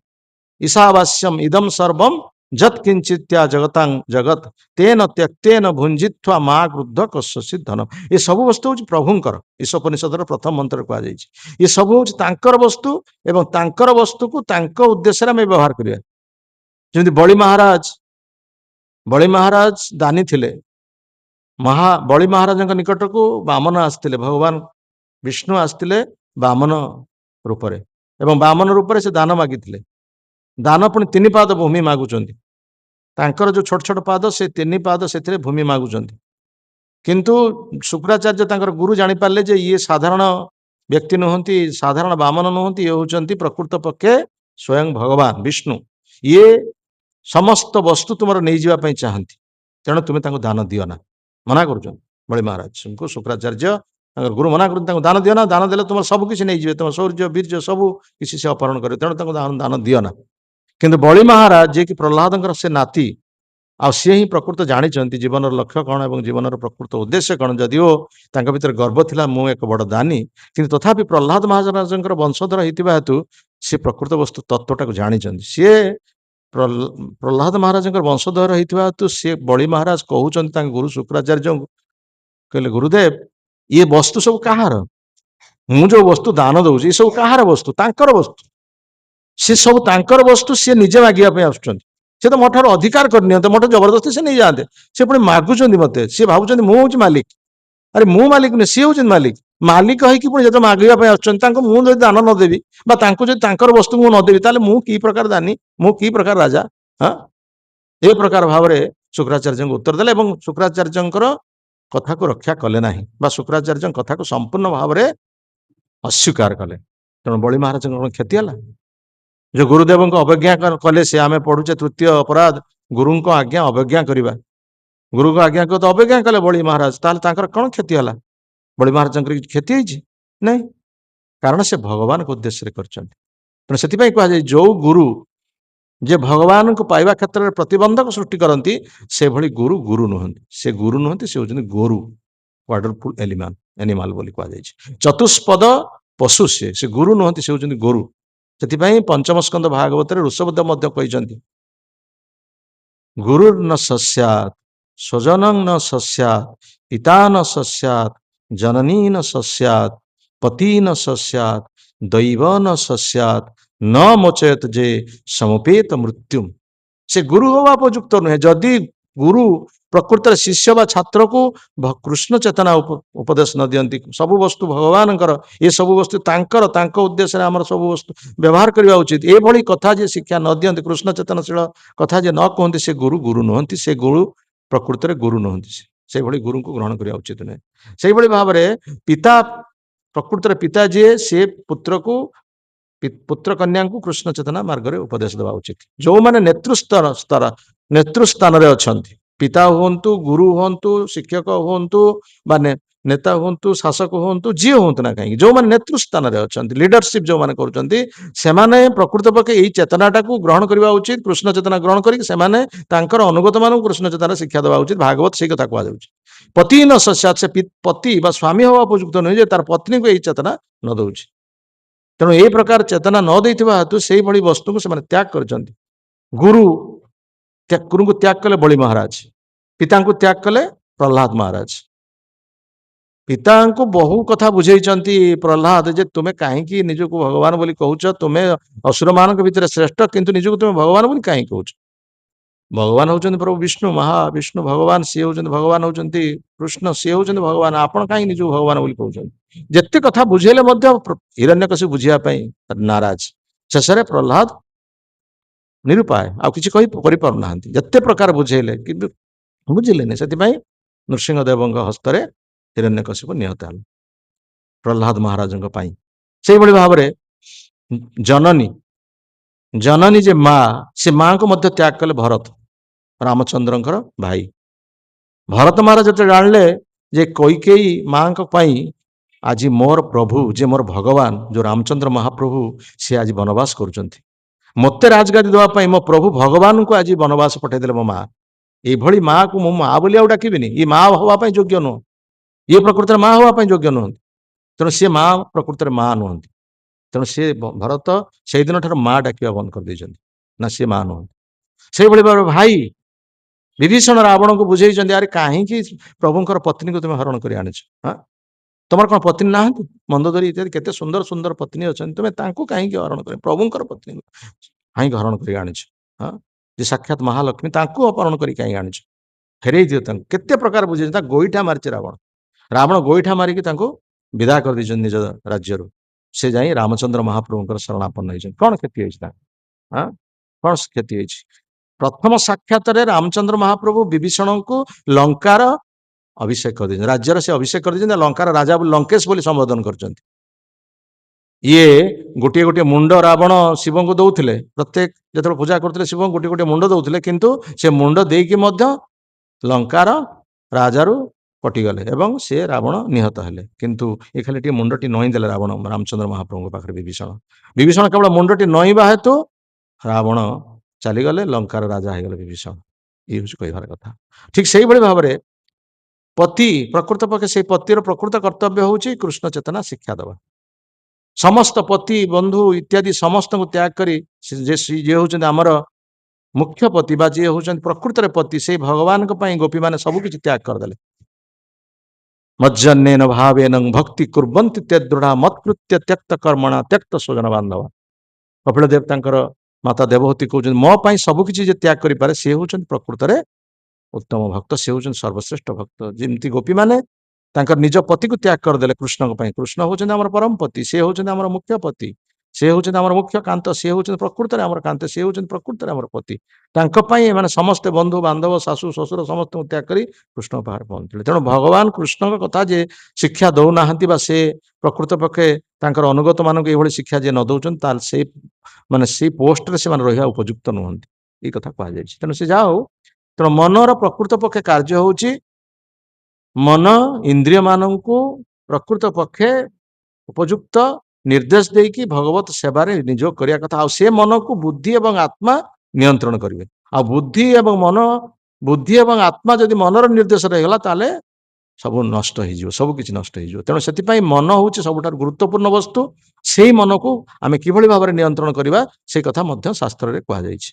ଈଶାବାସ୍ୟମ୍ ଇଦମ୍ ସର୍ବମ୍ ଯତ୍ କିଞ୍ଚିତ୍ୟା ଜଗତାଂ ଜଗତ ତେନ ତ୍ୟକ୍ତେନ ଭୁଞ୍ଜିତ୍ୱା ମା କ୍ରୁଦ୍ଧ କସ୍ୟଚିତ୍ ଧନମ୍। ଏ ସବୁ ବସ୍ତୁ ହେଉଛି ପ୍ରଭୁଙ୍କର। ଈଶୋପନିଷଦର ପ୍ରଥମ ମନ୍ତ୍ରରେ କୁହାଯାଇଛି ଏ ସବୁ ହେଉଛି ତାଙ୍କର ବସ୍ତୁ ଏବଂ ତାଙ୍କର ବସ୍ତୁକୁ ତାଙ୍କ ଉଦ୍ଦେଶ୍ୟରେ ଆମେ ବ୍ୟବହାର କରିବା। ଯେମିତି ବଳି ମହାରାଜ ଦାନୀ ଥିଲେ। ବଳି ମହାରାଜଙ୍କ ନିକଟକୁ ବାମନ ଆସିଥିଲେ, ଭଗବାନ ବିଷ୍ଣୁ ଆସିଥିଲେ ବାମନ ରୂପରେ, ଏବଂ ବାମନ ରୂପରେ ସେ ଦାନ ମାଗିଥିଲେ। ଦାନ ପୁଣି 3 ପାଦ ଭୂମି ମାଗୁଛନ୍ତି। ତାଙ୍କର ଯୋଉ ଛୋଟ ଛୋଟ ପାଦ, ସେ 3 ପାଦ ସେଥିରେ ଭୂମି ମାଗୁଛନ୍ତି। କିନ୍ତୁ ଶୁକ୍ରାଚାର୍ଯ୍ୟ ତାଙ୍କର ଗୁରୁ ଜାଣିପାରିଲେ ଯେ ଇଏ ସାଧାରଣ ବ୍ୟକ୍ତି ନୁହନ୍ତି, ସାଧାରଣ ବାମନ ନୁହନ୍ତି, ଇଏ ହେଉଛନ୍ତି ପ୍ରକୃତ ପକ୍ଷେ ସ୍ୱୟଂ ଭଗବାନ ବିଷ୍ଣୁ। ଇଏ ସମସ୍ତ ବସ୍ତୁ ତୁମର ନେଇଯିବା ପାଇଁ ଚାହାନ୍ତି, ତେଣୁ ତୁମେ ତାଙ୍କୁ ଦାନ ଦିଅ ନା। ମନା କରୁଛନ୍ତି ବଳି ମହାରାଜଙ୍କୁ। ଶୁକ୍ରାଚାର୍ଯ୍ୟ ତାଙ୍କର ଗୁରୁ ମନା କରୁଛନ୍ତି, ତାଙ୍କୁ ଦାନ ଦିଅ ନା, ଦାନ ଦେଲେ ତୁମର ସବୁ କିଛି ନେଇଯିବେ, ତୁମ ଶୌର୍ଯ୍ୟ ବୀର୍ଯ୍ୟ ସବୁ କିଛି ସେ ଅପହରଣ କରିବେ, ତେଣୁ ତାଙ୍କୁ ଦାନ ଦିଅ ନା। କିନ୍ତୁ ବଳି ମହାରାଜ, ଯିଏକି ପ୍ରହ୍ଲାଦଙ୍କର ସେ ନାତି, ଆଉ ସିଏ ହିଁ ପ୍ରକୃତ ଜାଣିଛନ୍ତି ଜୀବନର ଲକ୍ଷ୍ୟ କ'ଣ ଏବଂ ଜୀବନର ପ୍ରକୃତ ଉଦ୍ଦେଶ୍ୟ କ'ଣ। ଯଦିଓ ତାଙ୍କ ଭିତରେ ଗର୍ବ ଥିଲା ମୁଁ ଏକ ବଡ଼ ଦାନୀ, କିନ୍ତୁ ତଥାପି ପ୍ରହ୍ଲାଦ ମହାରାଜଙ୍କର ବଂଶଧର ହେଇଥିବା ହେତୁ ସେ ପ୍ରକୃତ ବସ୍ତୁ ତତ୍ତ୍ୱଟାକୁ ଜାଣିଛନ୍ତି। ସିଏ ପ୍ରହ୍ଲାଦ ମହାରାଜଙ୍କର ବଂଶଧର ହେଇଥିବା ହେତୁ ସିଏ ବଳି ମହାରାଜ କହୁଛନ୍ତି ତାଙ୍କ ଗୁରୁ ଶୁକ୍ରାଚାର୍ଯ୍ୟଙ୍କୁ, କହିଲେ ଗୁରୁଦେବ ଇଏ ବସ୍ତୁ ସବୁ କାହାର? ମୁଁ ଯୋଉ ବସ୍ତୁ ଦାନ ଦଉଛି ଏ ସବୁ କାହାର ବସ୍ତୁ? ତାଙ୍କର ବସ୍ତୁ। ସେ ସବୁ ତାଙ୍କର ବସ୍ତୁ, ସିଏ ନିଜେ ମାଗିବା ପାଇଁ ଆସୁଛନ୍ତି। ସେ ତ ମୋ ଠାରୁ ଅଧିକାର କରିନିଅନ୍ତେ, ମୋ ଠାରୁ ଜବରଦସ୍ତି ସେ ନେଇଯାଆନ୍ତେ। ସେ ପୁଣି ମାଗୁଛନ୍ତି ମତେ, ସିଏ ଭାବୁଛନ୍ତି ମୁଁ ହଉଛି ମାଲିକ। ଆରେ ମୁଁ ମାଲିକ ନୁହେଁ, ସିଏ ହଉଛନ୍ତି ମାଲିକ। ମାଲିକ ହେଇକି ପୁଣି ଯେତେବେଳେ ମାଗିବା ପାଇଁ ଆସୁଛନ୍ତି, ତାଙ୍କୁ ମୁଁ ଯଦି ଦାନ ନଦେବି ବା ତାଙ୍କୁ ଯଦି ତାଙ୍କର ବସ୍ତୁ ମୁଁ ନଦେବି, ତାହେଲେ ମୁଁ କି ପ୍ରକାର ଦାନୀ, ମୁଁ କି ପ୍ରକାର ରାଜା? ଏ ପ୍ରକାର ଭାବରେ ଶୁକ୍ରାଚାର୍ଯ୍ୟଙ୍କୁ ଉତ୍ତର ଦେଲେ ଏବଂ ଶୁକ୍ରାଚାର୍ଯ୍ୟଙ୍କର କଥାକୁ ରକ୍ଷା କଲେ ନାହିଁ, ବା ଶୁକ୍ରାଚାର୍ଯ୍ୟଙ୍କ କଥାକୁ ସମ୍ପୂର୍ଣ୍ଣ ଭାବରେ ଅସ୍ୱୀକାର କଲେ। ତେଣୁ ବଳି ମହାରାଜଙ୍କ କ'ଣ କ୍ଷତି ହେଲା? ଯୋଉ ଗୁରୁଦେବଙ୍କ ଅବଜ୍ଞା କଲେ, ସେ ଆମେ ପଢୁଛେ ତୃତୀୟ ଅପରାଧ, ଗୁରୁଙ୍କ ଆଜ୍ଞା ଅବଜ୍ଞା କରିବା। ଗୁରୁଙ୍କ ଆଜ୍ଞାକୁ ତ ଅବଜ୍ଞା କଲେ ବଳି ମହାରାଜ, ତାହେଲେ ତାଙ୍କର କ'ଣ କ୍ଷତି ହେଲା? ବଳି ମହାରାଜଙ୍କର କିଛି କ୍ଷତି ହେଇଛି? ନାଇଁ, କାରଣ ସେ ଭଗବାନଙ୍କ ଉଦ୍ଦେଶ୍ୟରେ କରିଛନ୍ତି। ତେଣୁ ସେଥିପାଇଁ କୁହାଯାଏ ଯୋଉ ଗୁରୁ ଯେ ଭଗବାନଙ୍କୁ ପାଇବା କ୍ଷେତ୍ରରେ ପ୍ରତିବନ୍ଧକ ସୃଷ୍ଟି କରନ୍ତି, ସେଭଳି ଗୁରୁ ଗୁରୁ ନୁହନ୍ତି। ସେ ଗୁରୁ ନୁହନ୍ତି, ସେ ହେଉଛନ୍ତି ଗୋରୁ, ୱାଡରଫୁଲ ଏନିମାଲ ବୋଲି କୁହାଯାଇଛି। ଚତୁଷ୍ପଦ ପଶୁ ସେ ଗୁରୁ ନୁହନ୍ତି, ସେ ହେଉଛନ୍ତି ଗୋରୁ। ସେଥିପାଇଁ ପଞ୍ଚମ ସ୍କନ୍ଦ ଭାଗବତରେ ଋଷଭଦେବ ମଧ୍ୟ କହିଛନ୍ତି, ଗୁରୁର୍ ନ ସସ୍ୟାତ୍ ସ୍ୱଜନଂ ନ ସସ୍ୟାତ୍ ପିତା ନ ସସ୍ୟାତ୍ ଜନନୀ ନ ସସ୍ୟାତ୍ ପତି ନ ସସ୍ୟାତ୍ ଦୈବ ନ ସସ୍ୟାତ୍ ନ ମୋଚୟତ ଯେ ସମପେତ ମୃତ୍ୟୁ। ସେ ଗୁରୁ ହେବା ଉପଯୁକ୍ତ ନୁହେଁ। ଯଦି ଗୁରୁ ପ୍ରକୃତରେ ଶିଷ୍ୟ ବା ଛାତ୍ରକୁ କୃଷ୍ଣ ଚେତନା ଉପଦେଶ ନ ଦିଅନ୍ତି, ସବୁ ବସ୍ତୁ ଭଗବାନଙ୍କର, ଏ ସବୁ ବସ୍ତୁ ତାଙ୍କର, ତାଙ୍କ ଉଦ୍ଦେଶ୍ୟରେ ଆମର ସବୁ ବସ୍ତୁ ବ୍ୟବହାର କରିବା ଉଚିତ, ଏଭଳି କଥା ଯେ ଶିକ୍ଷା ନ ଦିଅନ୍ତି, କୃଷ୍ଣ ଚେତନଶୀଳ କଥା ଯେ ନ କୁହନ୍ତି, ସେ ଗୁରୁ ଗୁରୁ ନୁହନ୍ତି। ସେ ଗୁରୁ ପ୍ରକୃତରେ ଗୁରୁ ନୁହନ୍ତି। ସେଇଭଳି ଗୁରୁଙ୍କୁ ଗ୍ରହଣ କରିବା ଉଚିତ ନୁହେଁ। ସେଇଭଳି ଭାବରେ ପିତା, ପ୍ରକୃତରେ ପିତା ଯିଏ, ସେ ପୁତ୍ର କନ୍ୟାଙ୍କୁ କୃଷ୍ଣ ଚେତନା ମାର୍ଗରେ ଉପଦେଶ ଦେବା ଉଚିତ। ଯୋଉମାନେ ନେତୃସ୍ଥାନରେ ଅଛନ୍ତି, ପିତା ହୁଅନ୍ତୁ, ଗୁରୁ ହୁଅନ୍ତୁ, ଶିକ୍ଷକ ହୁଅନ୍ତୁ, ବା ନେତା ହୁଅନ୍ତୁ, ଶାସକ ହୁଅନ୍ତୁ, ଯିଏ ହୁଅନ୍ତୁ ନା କାହିଁକି, ଯୋଉମାନେ ନେତୃସ୍ଥାନରେ ଅଛନ୍ତି, ଲିଡରସିପ୍ ଯୋଉମାନେ କରୁଛନ୍ତି, ସେମାନେ ପ୍ରକୃତ ପକ୍ଷେ ଏଇ ଚେତନାଟାକୁ ଗ୍ରହଣ କରିବା ଉଚିତ। କୃଷ୍ଣ ଚେତନା ଗ୍ରହଣ କରିକି ସେମାନେ ତାଙ୍କର ଅନୁଗତ ମାନଙ୍କୁ କୃଷ୍ଣ ଚେତନା ଶିକ୍ଷା ଦେବା ଉଚିତ। ଭାଗବତ ସେଇ କଥା କୁହାଯାଉଛି। ପତି ନ ସସ୍ୟାତ୍, ସେ ପତି ବା ସ୍ୱାମୀ ହେବା ଉପଯୁକ୍ତ ନୁହେଁ ଯେ ତାର ପତ୍ନୀକୁ ଏଇ ଚେତନା ନ ଦଉଛି। ତେଣୁ ଏଇ ପ୍ରକାର ଚେତନା ନ ଦେଇଥିବା ହେତୁ ସେଇଭଳି ବସ୍ତୁକୁ ସେମାନେ ତ୍ୟାଗ କରିଛନ୍ତି। ଗୁରୁ ଗୁରୁଙ୍କୁ ତ୍ୟାଗ କଲେ ବଳି ମହାରାଜ, ପିତାଙ୍କୁ ତ୍ୟାଗ କଲେ ପ୍ରହ୍ଲାଦ ମହାରାଜ। ପିତାଙ୍କୁ ବହୁ କଥା ବୁଝେଇଛନ୍ତି ପ୍ରହ୍ଲାଦ ଯେ ତୁମେ କାହିଁକି ନିଜକୁ ଭଗବାନ ବୋଲି କହୁଛ, ତୁମେ ଅସୁରମାନଙ୍କ ଭିତରେ ଶ୍ରେଷ୍ଠ, କିନ୍ତୁ ନିଜକୁ ତୁମେ ଭଗବାନ ବୋଲି କାହିଁକି କହୁଛ? ଭଗବାନ ହଉଛନ୍ତି ପ୍ରଭୁ ବିଷ୍ଣୁ, ମହାବିଷ୍ଣୁ ଭଗବାନ, ସିଏ ହଉଛନ୍ତି ଭଗବାନ, ହଉଛନ୍ତି କୃଷ୍ଣ, ସିଏ ହଉଛନ୍ତି ଭଗବାନ, ଆପଣ କାହିଁକି ନିଜକୁ ଭଗବାନ ବୋଲି କହୁଛନ୍ତି? ଯେତେ କଥା ବୁଝେଇଲେ ମଧ୍ୟ ହିରଣ୍ୟକଶିପୁ ବୁଝିବା ପାଇଁ ନାରାଜ। ଶେଷରେ ପ୍ରହ୍ଲାଦ ନିରୁପାୟ, ଆଉ କିଛି କରିପାରୁନାହାନ୍ତି, ଯେତେ ପ୍ରକାର ବୁଝେଇଲେ କିନ୍ତୁ ବୁଝିଲେନି। ସେଥିପାଇଁ ନୃସିଂହଦେବଙ୍କ ହସ୍ତରେ ହିରଣ୍ୟକଶିପୁ ନିହତ ହେଲେ ପ୍ରହ୍ଲାଦ ମହାରାଜଙ୍କ ପାଇଁ। ସେଇଭଳି ଭାବରେ ଜନନୀ ଜନନୀ ଯେ ମା, ସେ ମାଙ୍କୁ ମଧ୍ୟ ତ୍ୟାଗ କଲେ ଭରତ, ରାମଚନ୍ଦ୍ରଙ୍କର ଭାଇ। ଭରତ ମହାରାଜ ଯେତେ ଜାଣିଲେ ଯେ କୈକେୟୀ ମାଙ୍କ ପାଇଁ ଆଜି ମୋର ପ୍ରଭୁ, ଯେ ମୋର ଭଗବାନ, ଯୋଉ ରାମଚନ୍ଦ୍ର ମହାପ୍ରଭୁ, ସେ ଆଜି ବନବାସ କରୁଛନ୍ତି, ମୋତେ ରାଜଗାଦି ଦେବା ପାଇଁ ମୋ ପ୍ରଭୁ ଭଗବାନଙ୍କୁ ଆଜି ବନବାସ ପଠେଇଦେଲେ ମୋ ମା। ଏଇଭଳି ମାକୁ ମୁଁ ମା ବୋଲି ଆଉ ଡାକିବିନି, ଇଏ ମା ହବା ପାଇଁ ଯୋଗ୍ୟ ନୁହଁ, ଇଏ ପ୍ରକୃତରେ ମା ହବା ପାଇଁ ଯୋଗ୍ୟ ନୁହନ୍ତି। ତେଣୁ ସିଏ ମା ପ୍ରକୃତରେ ମା ନୁହନ୍ତି। ତେଣୁ ସିଏ ଭରତ ସେଇଦିନ ଠାରୁ ମା ଡାକିବା ବନ୍ଦ କରିଦେଇଛନ୍ତି, ନା ସିଏ ମା ନୁହନ୍ତି। ସେଇଭଳି ଭାବରେ ଭାଇ ବିଭୀଷଣ ରାବଣଙ୍କୁ ବୁଝେଇଛନ୍ତି, ଆରେ କାହିଁକି ପ୍ରଭୁଙ୍କର ପତ୍ନୀକୁ ତୁମେ ହରଣ କରି ଆଣିଛ? ତମର କଣ ପତ୍ନୀ ନାହାନ୍ତି? ମନ୍ଦୋଦରୀ ଇତ୍ୟାଦି କେତେ ସୁନ୍ଦର ସୁନ୍ଦର ପତ୍ନୀ ଅଛନ୍ତି, ତୁମେ ତାଙ୍କୁ କାହିଁକି ହରଣ କରି, ପ୍ରଭୁଙ୍କର ପତ୍ନୀ କାହିଁକି ହରଣ କରି ଆଣିଛ? ଯେ ସାକ୍ଷାତ ମହାଲକ୍ଷ୍ମୀ, ତାଙ୍କୁ ଅପହରଣ କରି କାହିଁକି ଆଣିଛ? ଫେରେଇ ଦିଅ ତାଙ୍କୁ। କେତେ ପ୍ରକାର ବୁଝେଇଛନ୍ତି। ତା ଗୋଇଠା ମାରିଛି ରାବଣ, ରାବଣ ଗୋଇଠା ମାରିକି ତାଙ୍କୁ ବିଦା କରିଦେଇଛନ୍ତି ନିଜ ରାଜ୍ୟରୁ। ସେ ଯାଇ ରାମଚନ୍ଦ୍ର ମହାପ୍ରଭୁଙ୍କର ଶରଣାପନ୍ନ ହେଇଛନ୍ତି। କଣ କ୍ଷତି ହେଇଛି ତାଙ୍କ? କଣ କ୍ଷତି ହେଇଛି? ପ୍ରଥମ ସାକ୍ଷାତରେ ରାମଚନ୍ଦ୍ର ମହାପ୍ରଭୁ ବିଭୀଷଣଙ୍କୁ ଲଙ୍କାର ଅଭିଷେକ କରିଦେଇଛନ୍ତି, ରାଜ୍ୟର ସେ ଅଭିଷେକ କରିଦେଇଛନ୍ତି, ଲଙ୍କାର ରାଜା ବୋଲି ଲଙ୍କେଶ ବୋଲି ସମ୍ବୋଧନ କରିଛନ୍ତି। ଇଏ ଗୋଟିଏ ଗୋଟିଏ ମୁଣ୍ଡ ରାବଣ ଶିବଙ୍କୁ ଦଉଥିଲେ, ପ୍ରତ୍ୟେକ ଯେତେବେଳେ ପୂଜା କରୁଥିଲେ ଶିବଙ୍କୁ ଗୋଟିଏ ଗୋଟିଏ ମୁଣ୍ଡ ଦଉଥିଲେ, କିନ୍ତୁ ସେ ମୁଣ୍ଡ ଦେଇକି ମଧ୍ୟ ଲଙ୍କାର ରାଜାରୁ କଟିଗଲେ ଏବଂ ସେ ରାବଣ ନିହତ ହେଲେ। କିନ୍ତୁ ଏ ଖାଲି ଟିକେ ମୁଣ୍ଡଟି ନଇଁ ଦେଲେ ରାବଣ ରାମଚନ୍ଦ୍ର ମହାପ୍ରଭୁଙ୍କ ପାଖରେ ବିଭୀଷଣ କେବଳ ମୁଣ୍ଡଟି ନଇଁବା ହେତୁ ରାବଣ ଚାଲିଗଲେ, ଲଙ୍କାର ରାଜା ହେଇଗଲେ ବିଭୀଷଣ। ଇଏ ହଉଛି କହିବାର କଥା। ଠିକ ସେଇଭଳି ଭାବରେ ପତି, ପ୍ରକୃତ ପକ୍ଷେ ସେଇ ପତିର ପ୍ରକୃତ କର୍ତ୍ତବ୍ୟ ହଉଛି କୃଷ୍ଣ ଚେତନା ଶିକ୍ଷା ଦେବା। ସମସ୍ତ ପତି ବନ୍ଧୁ ଇତ୍ୟାଦି ସମସ୍ତଙ୍କୁ ତ୍ୟାଗ କରି ଯିଏ ହଉଛନ୍ତି ଆମର ମୁଖ୍ୟ ପତି ବା ଯିଏ ହଉଛନ୍ତି ପ୍ରକୃତରେ ପତି, ସେଇ ଭଗବାନଙ୍କ ପାଇଁ ଗୋପୀମାନେ ସବୁ କିଛି ତ୍ୟାଗ କରିଦେଲେ। ମଜ୍ଜନ୍ନେନ ଭାବେନ ଭକ୍ତି କୁର୍ବନ୍ତି ତେଦୃଢା ମତ୍କୃତ୍ୟ ତ୍ୟକ୍ତ କର୍ମଣା ତ୍ୟକ୍ତ ସ୍ୱଜନ ବାନ୍ଧବ। କପିଳ ଦେବ ତାଙ୍କର ମାତା ଦେବହୂତି କହୁଛନ୍ତି, ମୋ ପାଇଁ ସବୁ କିଛି ଯେ ତ୍ୟାଗ କରିପାରେ ସେ ହଉଛନ୍ତି ପ୍ରକୃତରେ ଉତ୍ତମ ଭକ୍ତ, ସେ ହଉଛନ୍ତି ସର୍ବଶ୍ରେଷ୍ଠ ଭକ୍ତ। ଯେମିତି ଗୋପୀମାନେ ତାଙ୍କର ନିଜ ପତିକୁ ତ୍ୟାଗ କରିଦେଲେ କୃଷ୍ଣଙ୍କ ପାଇଁ। କୃଷ୍ଣ ହଉଛନ୍ତି ଆମର ପରମ ପତି, ସେ ହଉଛନ୍ତି ଆମର ମୁଖ୍ୟ ପତି, ସେ ହଉଛନ୍ତି ଆମର ମୁଖ୍ୟ କାନ୍ତ, ସେ ହଉଛନ୍ତି ପ୍ରକୃତରେ ଆମର କାନ୍ତ, ସେ ହଉଛନ୍ତି ପ୍ରକୃତରେ ଆମର ପତି। ତାଙ୍କ ପାଇଁ ଏମାନେ ସମସ୍ତେ ବନ୍ଧୁ ବାନ୍ଧବ ଶାଶୁ ଶ୍ୱଶୁର ସମସ୍ତଙ୍କୁ ତ୍ୟାଗ କରି କୃଷ୍ଣଙ୍କ ପାଖରେ ପହଞ୍ଚିଲେ। ତେଣୁ ଭଗବାନ କୃଷ୍ଣଙ୍କ କଥା ଯେ ଶିକ୍ଷା ଦଉନାହାନ୍ତି ବା ସେ ପ୍ରକୃତ ପକ୍ଷେ ତାଙ୍କର ଅନୁଗତ ମାନଙ୍କୁ ଏଇଭଳି ଶିକ୍ଷା ଯେ ନ ଦଉଛନ୍ତି, ତାହେଲେ ସେଇ ପୋଷ୍ଟରେ ସେମାନେ ରହିବା ଉପଯୁକ୍ତ ନୁହନ୍ତି, ଏଇ କଥା କୁହାଯାଇଛି। ତେଣୁ ସେ ଯାହା ହଉ, ତେଣୁ ମନର ପ୍ରକୃତ ପକ୍ଷେ କାର୍ଯ୍ୟ ହଉଛି, ମନ ଇନ୍ଦ୍ରିୟ ମାନଙ୍କୁ ପ୍ରକୃତ ପକ୍ଷେ ଉପଯୁକ୍ତ ନିର୍ଦ୍ଦେଶ ଦେଇକି ଭଗବତ ସେବାରେ ନିଯୋଗ କରିବା କଥା। ଆଉ ସେ ମନକୁ ବୁଦ୍ଧି ଏବଂ ଆତ୍ମା ନିୟନ୍ତ୍ରଣ କରିବେ। ଆଉ ବୁଦ୍ଧି ଏବଂ ଆତ୍ମା ଯଦି ମନର ନିର୍ଦ୍ଦେଶ ରହିଗଲା, ତାହେଲେ ସବୁ ନଷ୍ଟ ହେଇଯିବ, ସବୁ କିଛି ନଷ୍ଟ ହେଇଯିବ। ତେଣୁ ସେଥିପାଇଁ ମନ ହଉଛି ସବୁଠାରୁ ଗୁରୁତ୍ୱପୂର୍ଣ୍ଣ ବସ୍ତୁ। ସେଇ ମନକୁ ଆମେ କିଭଳି ଭାବରେ ନିୟନ୍ତ୍ରଣ କରିବା, ସେଇ କଥା ମଧ୍ୟ ଶାସ୍ତ୍ରରେ କୁହାଯାଇଛି।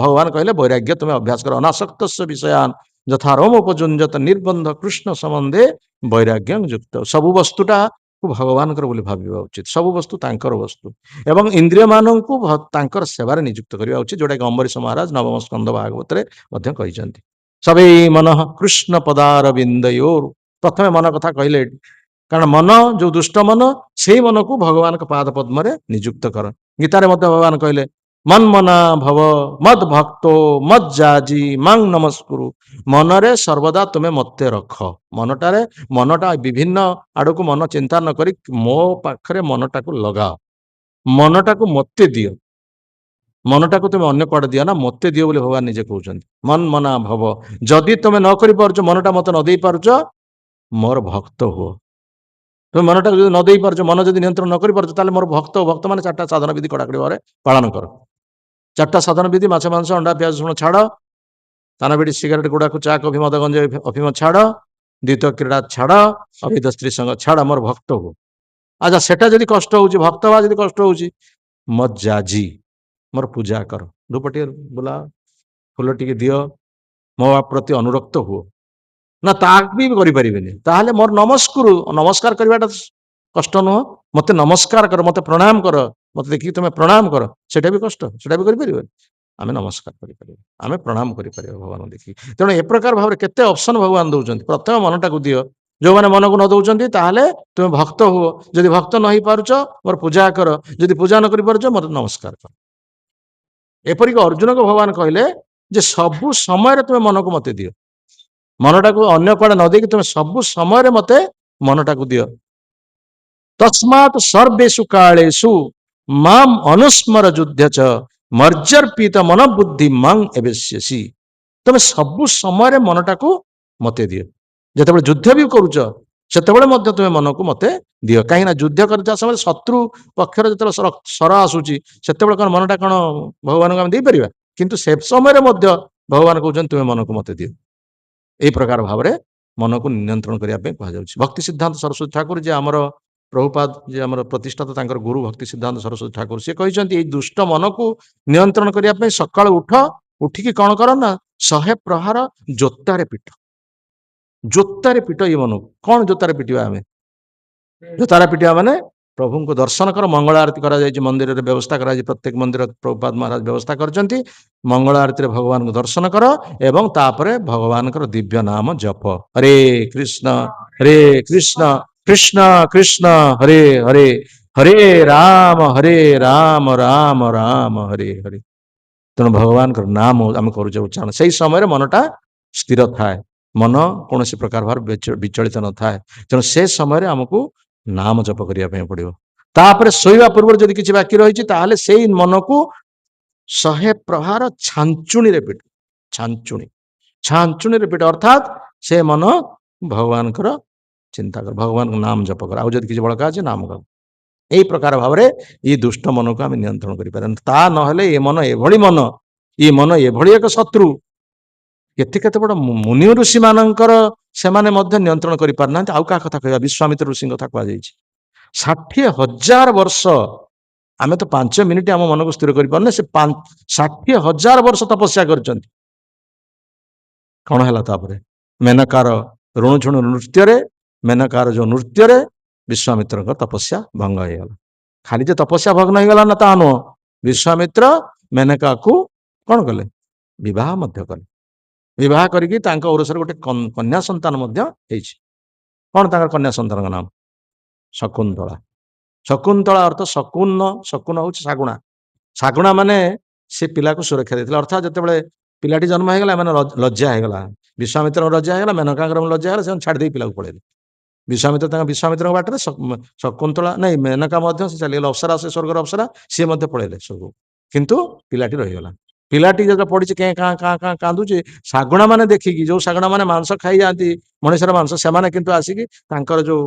ଭଗବାନ କହିଲେ ବୈରାଗ୍ୟ ତୁମେ ଅଭ୍ୟାସ କର, ଅନାସକ୍ତସ୍ୟ ବିଷୟାନ୍ ଯଥା ରୋମ ଉପଯୁଞ୍ଜତ ନିର୍ବନ୍ଧ କୃଷ୍ଣ ସମ୍ବନ୍ଧେ ବୈରାଗ୍ୟ ଯୁକ୍ତ। ସବୁ ବସ୍ତୁଟା ଭଗବାନଙ୍କର ବୋଲି ଭାବିବା ଉଚିତ, ସବୁ ବସ୍ତୁ ତାଙ୍କର ବସ୍ତୁ ଏବଂ ଇନ୍ଦ୍ରିୟ ମାନଙ୍କୁ ତାଙ୍କର ସେବାରେ ନିଯୁକ୍ତ କରିବା ଉଚିତ, ଯୋଉଟାକି ଅମ୍ବରୀଶ ମହାରାଜ ନବମ ସ୍କନ୍ଦ ଭାଗବତରେ ମଧ୍ୟ କହିଛନ୍ତି। ସବେ ମନଃ କୃଷ୍ଣ ପଦାର ବିନ୍ଦୟୋର୍, ପ୍ରଥମେ ମନ କଥା କହିଲେ, କାରଣ ମନ ଯୋଉ ଦୁଷ୍ଟ ମନ, ସେଇ ମନକୁ ଭଗବାନଙ୍କ ପାଦ ପଦ୍ମରେ ନିଯୁକ୍ତ କର। ଗୀତାରେ ମଧ୍ୟ ଭଗବାନ କହିଲେ, ମନ୍ମନା ଭବ ମଦ୍ ଭକ୍ତୋ ମଜ୍ଜାଜି ମାଂ ନମସ୍କୁରୁ, ମନରେ ସର୍ବଦା ତୁମେ ମତେ ରଖ। ମନଟା ବିଭିନ୍ନ ଆଡକୁ ମନ ଚିନ୍ତା ନ କରି ମୋ ପାଖରେ ମନଟାକୁ ଲଗାଅ, ମନଟାକୁ ମତେ ଦିଅ, ମନଟାକୁ ତୁମେ ଅନ୍ୟ କୁଆଡେ ଦିଅ ନା, ମତେ ଦିଅ ବୋଲି ଭଗବାନ ନିଜେ କହୁଛନ୍ତି। ମନ୍ମନା ଭବ, ଯଦି ତୁମେ ନ କରିପାରୁଛ, ମନଟା ମତେ ନ ଦେଇ ପାରୁଛ, ମୋର ଭକ୍ତ ହୁଅ। তুমি ମନଟାକୁ ଯଦି ନ ଦେଇପାରୁଛ, ମନ ଯଦି ନିୟନ୍ତ୍ରଣ ନ କରିପାରୁଛ, ତାହେଲେ ମୋର ଭକ୍ତ ମାନେ 4ଟା ସାଧନ ବିଧି କଡାକଡି ଭାବରେ ପାଳନ କର। 4ଟା ସାଧନ ବିଧି, ମାଛ ମାଂସ ଅଣ୍ଡା ପିଆଜ ରସୁଣ ଛାଡ, ପାନ ବିଡି ସିଗାରେଟ ଗୁଡାକୁ ଚା କଫି ମଦ ଗଞ୍ଜ ଅଫିମ ଛାଡ, ଦ୍ୱିତୀୟ କ୍ରୀଡା ଛାଡ, ଅବୈଧ ସ୍ତ୍ରୀ ସଙ୍ଗ ଛାଡ, ମୋର ଭକ୍ତ ହୁଅ। ଆଚ୍ଛା, ସେଟା ଯଦି କଷ୍ଟ ହଉଛି, ଭକ୍ତ ହବା ଯଦି କଷ୍ଟ ହଉଛି, ମଜ୍ଜାଜି ମୋର ପୂଜା କର, ଧୂପ ଟିକେ ବୁଲା, ଫୁଲ ଟିକେ ଦିଅ, ମୋ ପ୍ରତି ଅନୁରକ୍ତ ହୁଅ। ନା ତାହା ବି କରିପାରିବେନି। ତାହେଲେ ମୋର ନମସ୍କାର କରିବାଟା କଷ୍ଟ ନୁହଁ? ମତେ ନମସ୍କାର କର, ମତେ ପ୍ରଣାମ କର, ମତେ ଦେଖିକି ତମେ ପ୍ରଣାମ କର, ସେଟା ବି କଷ୍ଟ, ସେଟା ବି କରିପାରିବନି। ଆମେ ନମସ୍କାର କରିପାରିବା, ଆମେ ପ୍ରଣାମ କରିପାରିବା ଭଗବାନଙ୍କୁ ଦେଖିକି। ତେଣୁ ଏ ପ୍ରକାର ଭାବରେ କେତେ ଅପସନ ଭଗବାନ ଦଉଛନ୍ତି। ପ୍ରଥମେ ମନଟାକୁ ଦିଅ। ଯୋଉମାନେ ମନକୁ ନ ଦଉଛନ୍ତି ତାହେଲେ ତୁମେ ଭକ୍ତ ହୁଅ। ଯଦି ଭକ୍ତ ନ ହେଇପାରୁଛ ମୋର ପୂଜା କର, ଯଦି ପୂଜା ନ କରିପାରୁଛ ମୋତେ ନମସ୍କାର କର। ଏପରିକି ଅର୍ଜୁନକୁ ଭଗବାନ କହିଲେ ଯେ ସବୁ ସମୟରେ ତୁମେ ମନକୁ ମତେ ଦିଅ। ମନଟାକୁ ଅନ୍ୟ କୁଆଡେ ନ ଦେଇକି ତୁମେ ସବୁ ସମୟରେ ମତେ ମନଟାକୁ ଦିଅ। ତସ୍ମାତ୍ ସର୍ବେଷୁ କାଳେଷୁ ମାମ ଅନୁସ୍ମର ଯୁଧ୍ୟଚ ମର୍ଯ୍ୟର୍ପିତ ମନ ବୁଦ୍ଧି ମାଂ ଏବେସ୍ୟସି। ତମେ ସବୁ ସମୟରେ ମନଟାକୁ ମତେ ଦିଅ। ଯେତେବେଳେ ଯୁଦ୍ଧ ବି କରୁଛ ସେତେବେଳେ ମଧ୍ୟ ତୁମେ ମନକୁ ମତେ ଦିଅ। କାହିଁକି ନା ଯୁଦ୍ଧ କରୁଥିବା ସମୟରେ ଶତ୍ରୁ ପକ୍ଷରେ ଯେତେବେଳେ ସ୍ୱର ଆସୁଛି ସେତେବେଳେ କଣ ମନଟା କଣ ଭଗବାନଙ୍କୁ ଆମେ ଦେଇପାରିବା? କିନ୍ତୁ ସେ ସମୟରେ ମଧ୍ୟ ଭଗବାନ କହୁଛନ୍ତି ତୁମେ ମନକୁ ମତେ ଦିଅ। এই ପ୍ରକାର ଭାବରେ ମନକୁ ନିୟନ୍ତ୍ରଣ କରିବା ପାଇଁ କୁହାଯାଉଛି। ଭକ୍ତି ସିଦ୍ଧାନ୍ତ ସରସ୍ୱତୀ ଠାକୁର ଯେ ଆମର ପ୍ରଭୁପାଦ ଯେ ଆମର ପ୍ରତିଷ୍ଠାତା ତାଙ୍କର ଗୁରୁ ଭକ୍ତି ସିଦ୍ଧାନ୍ତ ସରସ୍ୱତୀ ଠାକୁର, ସେ କହିଛନ୍ତି ଏଇ ଦୁଷ୍ଟ ମନକୁ ନିୟନ୍ତ୍ରଣ କରିବା ପାଇଁ ସକାଳୁ ଉଠିକି କଣ କର ନା 100 ପ୍ରହାର ଜୋତାରେ ପିଟ। ଜୋତାରେ ପିଟ ଏଇ ମନକୁ। କଣ ଜୋତାରେ ପିଟିବା? ଆମେ ଜୋତାରେ ପିଟିବା ମାନେ ପ୍ରଭୁଙ୍କୁ ଦର୍ଶନ କର। ମଙ୍ଗଳ ଆରତୀ କରାଯାଇଛି, ମନ୍ଦିରରେ ବ୍ୟବସ୍ଥା କରାଯାଇଛି। ପ୍ରତ୍ୟେକ ମନ୍ଦିର ପ୍ରଭୁପାଦ ମହାରାଜ ବ୍ୟବସ୍ଥା କରିଛନ୍ତି। ମଙ୍ଗଳ ଆରତୀରେ ଭଗବାନଙ୍କୁ ଦର୍ଶନ କର ଏବଂ ତାପରେ ଭଗବାନଙ୍କର ଦିବ୍ୟ ନାମ ଜପ। ହରେ କୃଷ୍ଣ କୃଷ୍ଣ କୃଷ୍ଣ ହରେ ହରେ, ହରେ ରାମ ରାମ ରାମ ହରେ ହରେ। ତେଣୁ ଭଗବାନଙ୍କର ନାମ ଆମେ କରୁଛେ ଉଚ୍ଚାରଣ। ସେଇ ସମୟରେ ମନଟା ସ୍ଥିର ଥାଏ, ମନ କୌଣସି ପ୍ରକାର ଭାବରେ ବିଚଳିତ ନଥାଏ। ତେଣୁ ସେ ସମୟରେ ଆମକୁ ନାମ ଜପ କରିବା ପାଇଁ ପଡିବ। ତାପରେ ଶୋଇବା ପୂର୍ବରୁ ଯଦି କିଛି ବାକି ରହିଛି ତାହେଲେ ସେଇ ମନକୁ 100 ପ୍ରହାର ଛାଞ୍ଚୁଣିରେ ପିଟ। ଛାଞ୍ଚୁଣିରେ ପିଟ ଅର୍ଥାତ୍ ସେ ମନ ଭଗବାନଙ୍କର ଚିନ୍ତା କର, ଭଗବାନଙ୍କ ନାମ ଜପ କର। ଆଉ ଯଦି କିଛି ବଳକା ଅଛି ନାମ କର। এই ପ୍ରକାର ଭାବରେ ଏଇ ଦୁଷ୍ଟ ମନକୁ ଆମେ ନିୟନ୍ତ୍ରଣ କରିପାରିବା। ତା ନହେଲେ ଏ ମନ ଏଭଳି ମନ, ଏ ମନ ଏଭଳି ଏକ ଶତ୍ରୁ। କେତେ ବଡ ମୁନି ଋଷି ମାନଙ୍କର ସେମାନେ ମଧ୍ୟ ନିୟନ୍ତ୍ରଣ କରିପାରୁନାହାନ୍ତି। ଆଉ କାହା କଥା କହିବା? ବିଶ୍ୱାମିତ୍ର ଋଷିଙ୍କ କଥା କୁହାଯାଇଛି। 60,000 ବର୍ଷ, ଆମେ ତ 5 ମିନିଟ୍ ଆମ ମନକୁ ସ୍ଥିର କରିପାରୁନେ, ସେ 60,000 ବର୍ଷ ତପସ୍ୟା କରିଛନ୍ତି। କଣ ହେଲା ତାପରେ? ମେନକାର ଋଣଝୁଣୁ ନୃତ୍ୟରେ, ମେନକାର ଯୋଉ ନୃତ୍ୟରେ ବିଶ୍ୱାମିତ୍ରଙ୍କ ତପସ୍ୟା ଭଙ୍ଗ ହେଇଗଲା। ଖାଲି ଯେ ତପସ୍ୟା ଭଗ୍ନ ହେଇଗଲା ନା ତାହା ନୁହଁ, ବିଶ୍ୱାମିତ୍ର ମେନକାକୁ କଣ କଲେ? ବିବାହ ମଧ୍ୟ କଲେ। ବିବାହ କରିକି ତାଙ୍କ ଔରସରେ ଗୋଟେ କନ୍ୟା ସନ୍ତାନ ମଧ୍ୟ ହେଇଛି। କଣ ତାଙ୍କର କନ୍ୟା ସନ୍ତାନଙ୍କ ନାମ? ଶକୁନ୍ତଳା। ଶକୁନ୍ତଳା ଅର୍ଥ ଶକୁନ ହଉଛି ଶାଗୁଣା। ଶାଗୁଣା ମାନେ ସେ ପିଲାକୁ ସୁରକ୍ଷା ଦେଇଥିଲେ। ଅର୍ଥାତ୍ ଯେତେବେଳେ ପିଲାଟି ଜନ୍ମ ହେଇଗଲା ଏମାନେ ଲଜ୍ଜା ହେଇଗଲା। ବିଶ୍ୱାମିତ୍ରଙ୍କ ଲଜ୍ଜା ହେଇଗଲା, ମେନକାଙ୍କର ଲଜ୍ଜା ହେଇଗଲା, ସେମାନେ ଛାଡି ଦେଇ ପିଲାକୁ ପଳେଇଲେ। ବିଶ୍ୱାମିତ୍ରଙ୍କ ବାଟରେ ଶକୁନ୍ତଳା ନାଇଁ ମେନକା ମଧ୍ୟ ସେ ଚାଲିଗଲେ। ଅପ୍ସରା, ସେ ସ୍ୱର୍ଗର ଅପ୍ସରା, ସିଏ ମଧ୍ୟ ପଳେଇଲେ ସ୍ୱର୍ଗକୁ। କିନ୍ତୁ ପିଲାଟି ରହିଗଲା। ପିଲାଟି ଯେତେବେଳେ ପଡିଛି କାଁ କାନ୍ଦୁଛି, ଶାଗୁଣା ମାନେ ଦେଖିକି, ଯୋଉ ଶାଗୁଣା ମାନେ ମାଂସ ଖାଇଯାଆନ୍ତି ମଣିଷର ମାଂସ, ସେମାନେ କିନ୍ତୁ ଆସିକି ତାଙ୍କର ଯୋଉ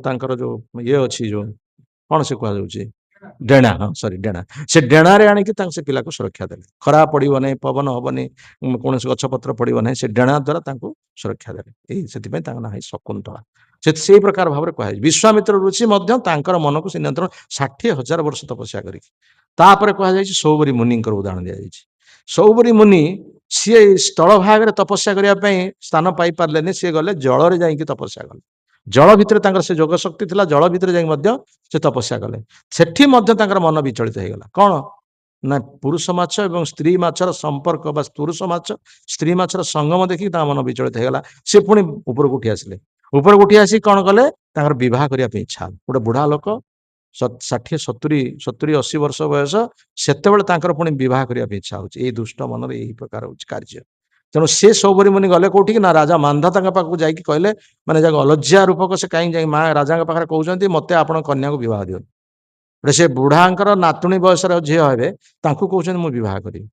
ତାଙ୍କର ଯୋଉ ଇଏ ଅଛି, ଯୋଉ କଣ ସେ କୁହାଯାଉଛି, ଡେଣା, ହଁ ସରି ଡେଣା, ସେ ଡେଣାରେ ଆଣିକି ତାଙ୍କୁ ସେ ପିଲାକୁ ସୁରକ୍ଷା ଦେଲେ। ଖରା ପଡିବ ନାହିଁ, ପବନ ହବନି, କୌଣସି ଗଛ ପତ୍ର ପଡିବ ନାହିଁ, ସେ ଡେଣା ଦ୍ୱାରା ତାଙ୍କୁ ସୁରକ୍ଷା ଦେଲେ। ସେଥିପାଇଁ ତାଙ୍କ ନାଁ ଶକୁନ୍ତଳା। ସେଇ ପ୍ରକାର ଭାବରେ କୁହାଯାଇଛି। ବିଶ୍ୱାମିତ୍ର ଋଷି ମଧ୍ୟ ତାଙ୍କର ମନକୁ ସେ ନିୟନ୍ତ୍ରଣ 60,000 ବର୍ଷ ତପସ୍ୟା କରିକି। ତାପରେ କୁହାଯାଇଛି ସୌବରୀ ମୁନିଙ୍କର ଉଦାହରଣ ଦିଆଯାଇଛି। ସୌବରୀ ମୁନି ସିଏ ସ୍ଥଳ ଭାଗରେ ତପସ୍ୟା କରିବା ପାଇଁ ସ୍ଥାନ ପାଇପାରିଲେନି, ସିଏ ଗଲେ ଜଳରେ ଯାଇକି ତପସ୍ୟା କଲେ। ଜଳ ଭିତରେ ତାଙ୍କର ସେ ଯୋଗ ଶକ୍ତି ଥିଲା, ଜଳ ଭିତରେ ଯାଇକି ମଧ୍ୟ ସେ ତପସ୍ୟା କଲେ। ସେଠି ମଧ୍ୟ ତାଙ୍କର ମନ ବିଚଳିତ ହେଇଗଲା। କଣ ନା ପୁରୁଷ ମାଛ ଏବଂ ସ୍ତ୍ରୀ ମାଛର ସମ୍ପର୍କ, ବା ପୁରୁଷ ମାଛ ସ୍ତ୍ରୀ ମାଛର ସଙ୍ଗମ ଦେଖିକି ତାଙ୍କ ମନ ବିଚଳିତ ହେଇଗଲା। ସେ ପୁଣି ଉପରକୁ ଉଠି ଆସିଲେ। ଉପରକୁ ଉଠି ଆସିକି କଣ କଲେ? ତାଙ୍କର ବିବାହ କରିବା ପାଇଁ ଇଚ୍ଛା ହେଲା। ଗୋଟେ ବୁଢା ଲୋକ 60, 70, 80 ବର୍ଷ ବୟସ, ସେତେବେଳେ ତାଙ୍କର ପୁଣି ବିବାହ କରିବା ପାଇଁ ଇଚ୍ଛା ହଉଛି। ଏଇ ଦୁଷ୍ଟ ମନରେ ଏହି ପ୍ରକାର ହଉଛି କାର୍ଯ୍ୟ। ତେଣୁ ସେ ସୌବରୀ ମୁନି ଗଲେ କୋଉଠିକି ନା ରାଜା ମାନ୍ଧାତାଙ୍କ ପାଖକୁ ଯାଇକି କହିଲେ, ମାନେ ଯାକ ଅଲଜ୍ୟା ରୂପକ ସେ କାହିଁକି ଯାଇ ରାଜାଙ୍କ ପାଖରେ କହୁଛନ୍ତି ମତେ ଆପଣଙ୍କ କନ୍ୟାକୁ ବିବାହ ଦିଅନ୍ତୁ। ସେ ବୁଢାଙ୍କର ନାତୁଣୀ ବୟସର ଝିଅ ହେବେ, ତାଙ୍କୁ କହୁଛନ୍ତି ମୁଁ ବିବାହ କରିବି।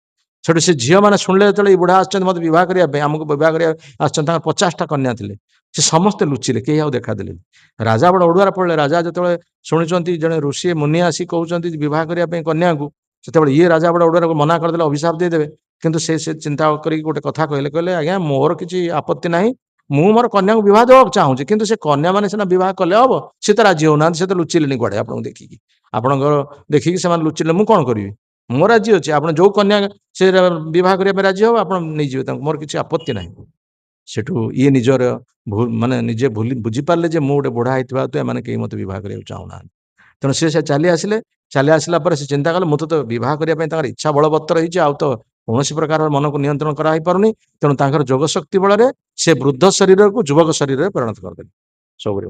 ସେଠୁ ସେ ଝିଅ ମାନେ ଶୁଣିଲେ, ଯେତେବେଳେ ଏଇ ବୁଢା ଆସିଛନ୍ତି ମତେ ବିବାହ କରିବା ପାଇଁ, ଆମକୁ ବିବାହ କରିବା ଆସିଛନ୍ତି, ତାଙ୍କର 50ଟା କନ୍ୟା ଥିଲେ, ସେ ସମସ୍ତେ ଲୁଚିଲେ, କେହି ଆଉ ଦେଖାଦେଲେନି। ରାଜା ବଡ ଅଡୁଆରେ ପଡିଲେ। ରାଜା ଯେତେବେଳେ ଶୁଣିଛନ୍ତି ଜଣେ ଋଷି ମୁନି ଆସି କହୁଛନ୍ତି ବିବାହ କରିବା ପାଇଁ କନ୍ୟାକୁ, ସେତେବେଳେ ଇଏ ରାଜା ବଡ ଅଡୁଆରେ ମନା କରିଦେଲେ, ଅଭିଶାପ ଦେଇଦେବେ। କିନ୍ତୁ ସେ ଚିନ୍ତା କରିକି ଗୋଟେ କଥା କହିଲେ, ଆଜ୍ଞା ମୋର କିଛି ଆପତ୍ତି ନାହିଁ, ମୁଁ ମୋର କନ୍ୟାକୁ ବିବାହ ଦେବାକୁ ଚାହୁଁଛି, କିନ୍ତୁ ସେ କନ୍ୟା ମାନେ ସିନା ବିବାହ କଲେ ହବ, ସେ ତ ରାଜି ହଉନାହାନ୍ତି, ସେ ତ ଲୁଚିଲେନି କୁଆଡେ ଆପଣଙ୍କୁ ଦେଖିକି, ଆପଣଙ୍କର ଦେଖିକି ସେମାନେ ଲୁଚିଲେ, ମୁଁ କଣ କରିବି? ମୁଁ ରାଜି ଅଛି, ଆପଣ ଯୋଉ କନ୍ୟା ସେ ବିବାହ କରିବା ପାଇଁ ରାଜି ହବ ଆପଣ ନେଇଯିବେ ତାଙ୍କୁ, ମୋର କିଛି ଆପତ୍ତି ନାହିଁ। ସେଠୁ ଇଏ ନିଜର ମାନେ ନିଜେ ବୁଝିପାରିଲେ ଯେ ମୁଁ ଗୋଟେ ବୁଢା ହେଇଥିବା ହେତୁ ଏମାନେ କେହି ମତେ ବିବାହ କରିବାକୁ ଚାହୁଁନାହାନ୍ତି। ତେଣୁ ସେ ଚାଲି ଆସିଲେ। ଚାଲି ଆସିଲା ପରେ ସେ ଚିନ୍ତା କଲେ ମୁଁ ତ ବିବାହ କରିବା ପାଇଁ ତାଙ୍କର ଇଚ୍ଛା ବଳବତ୍ତର ହେଇଛି, ଆଉ ତ କୌଣସି ପ୍ରକାର ମନକୁ ନିୟନ୍ତ୍ରଣ କରାହେଇପାରୁନି। ତେଣୁ ତାଙ୍କର ଯୋଗ ଶକ୍ତି ବଳରେ ସେ ବୃଦ୍ଧ ଶରୀରକୁ ଯୁବକ ଶରୀରରେ ପରିଣତ କରିଦେଲେ। ସବୁରେ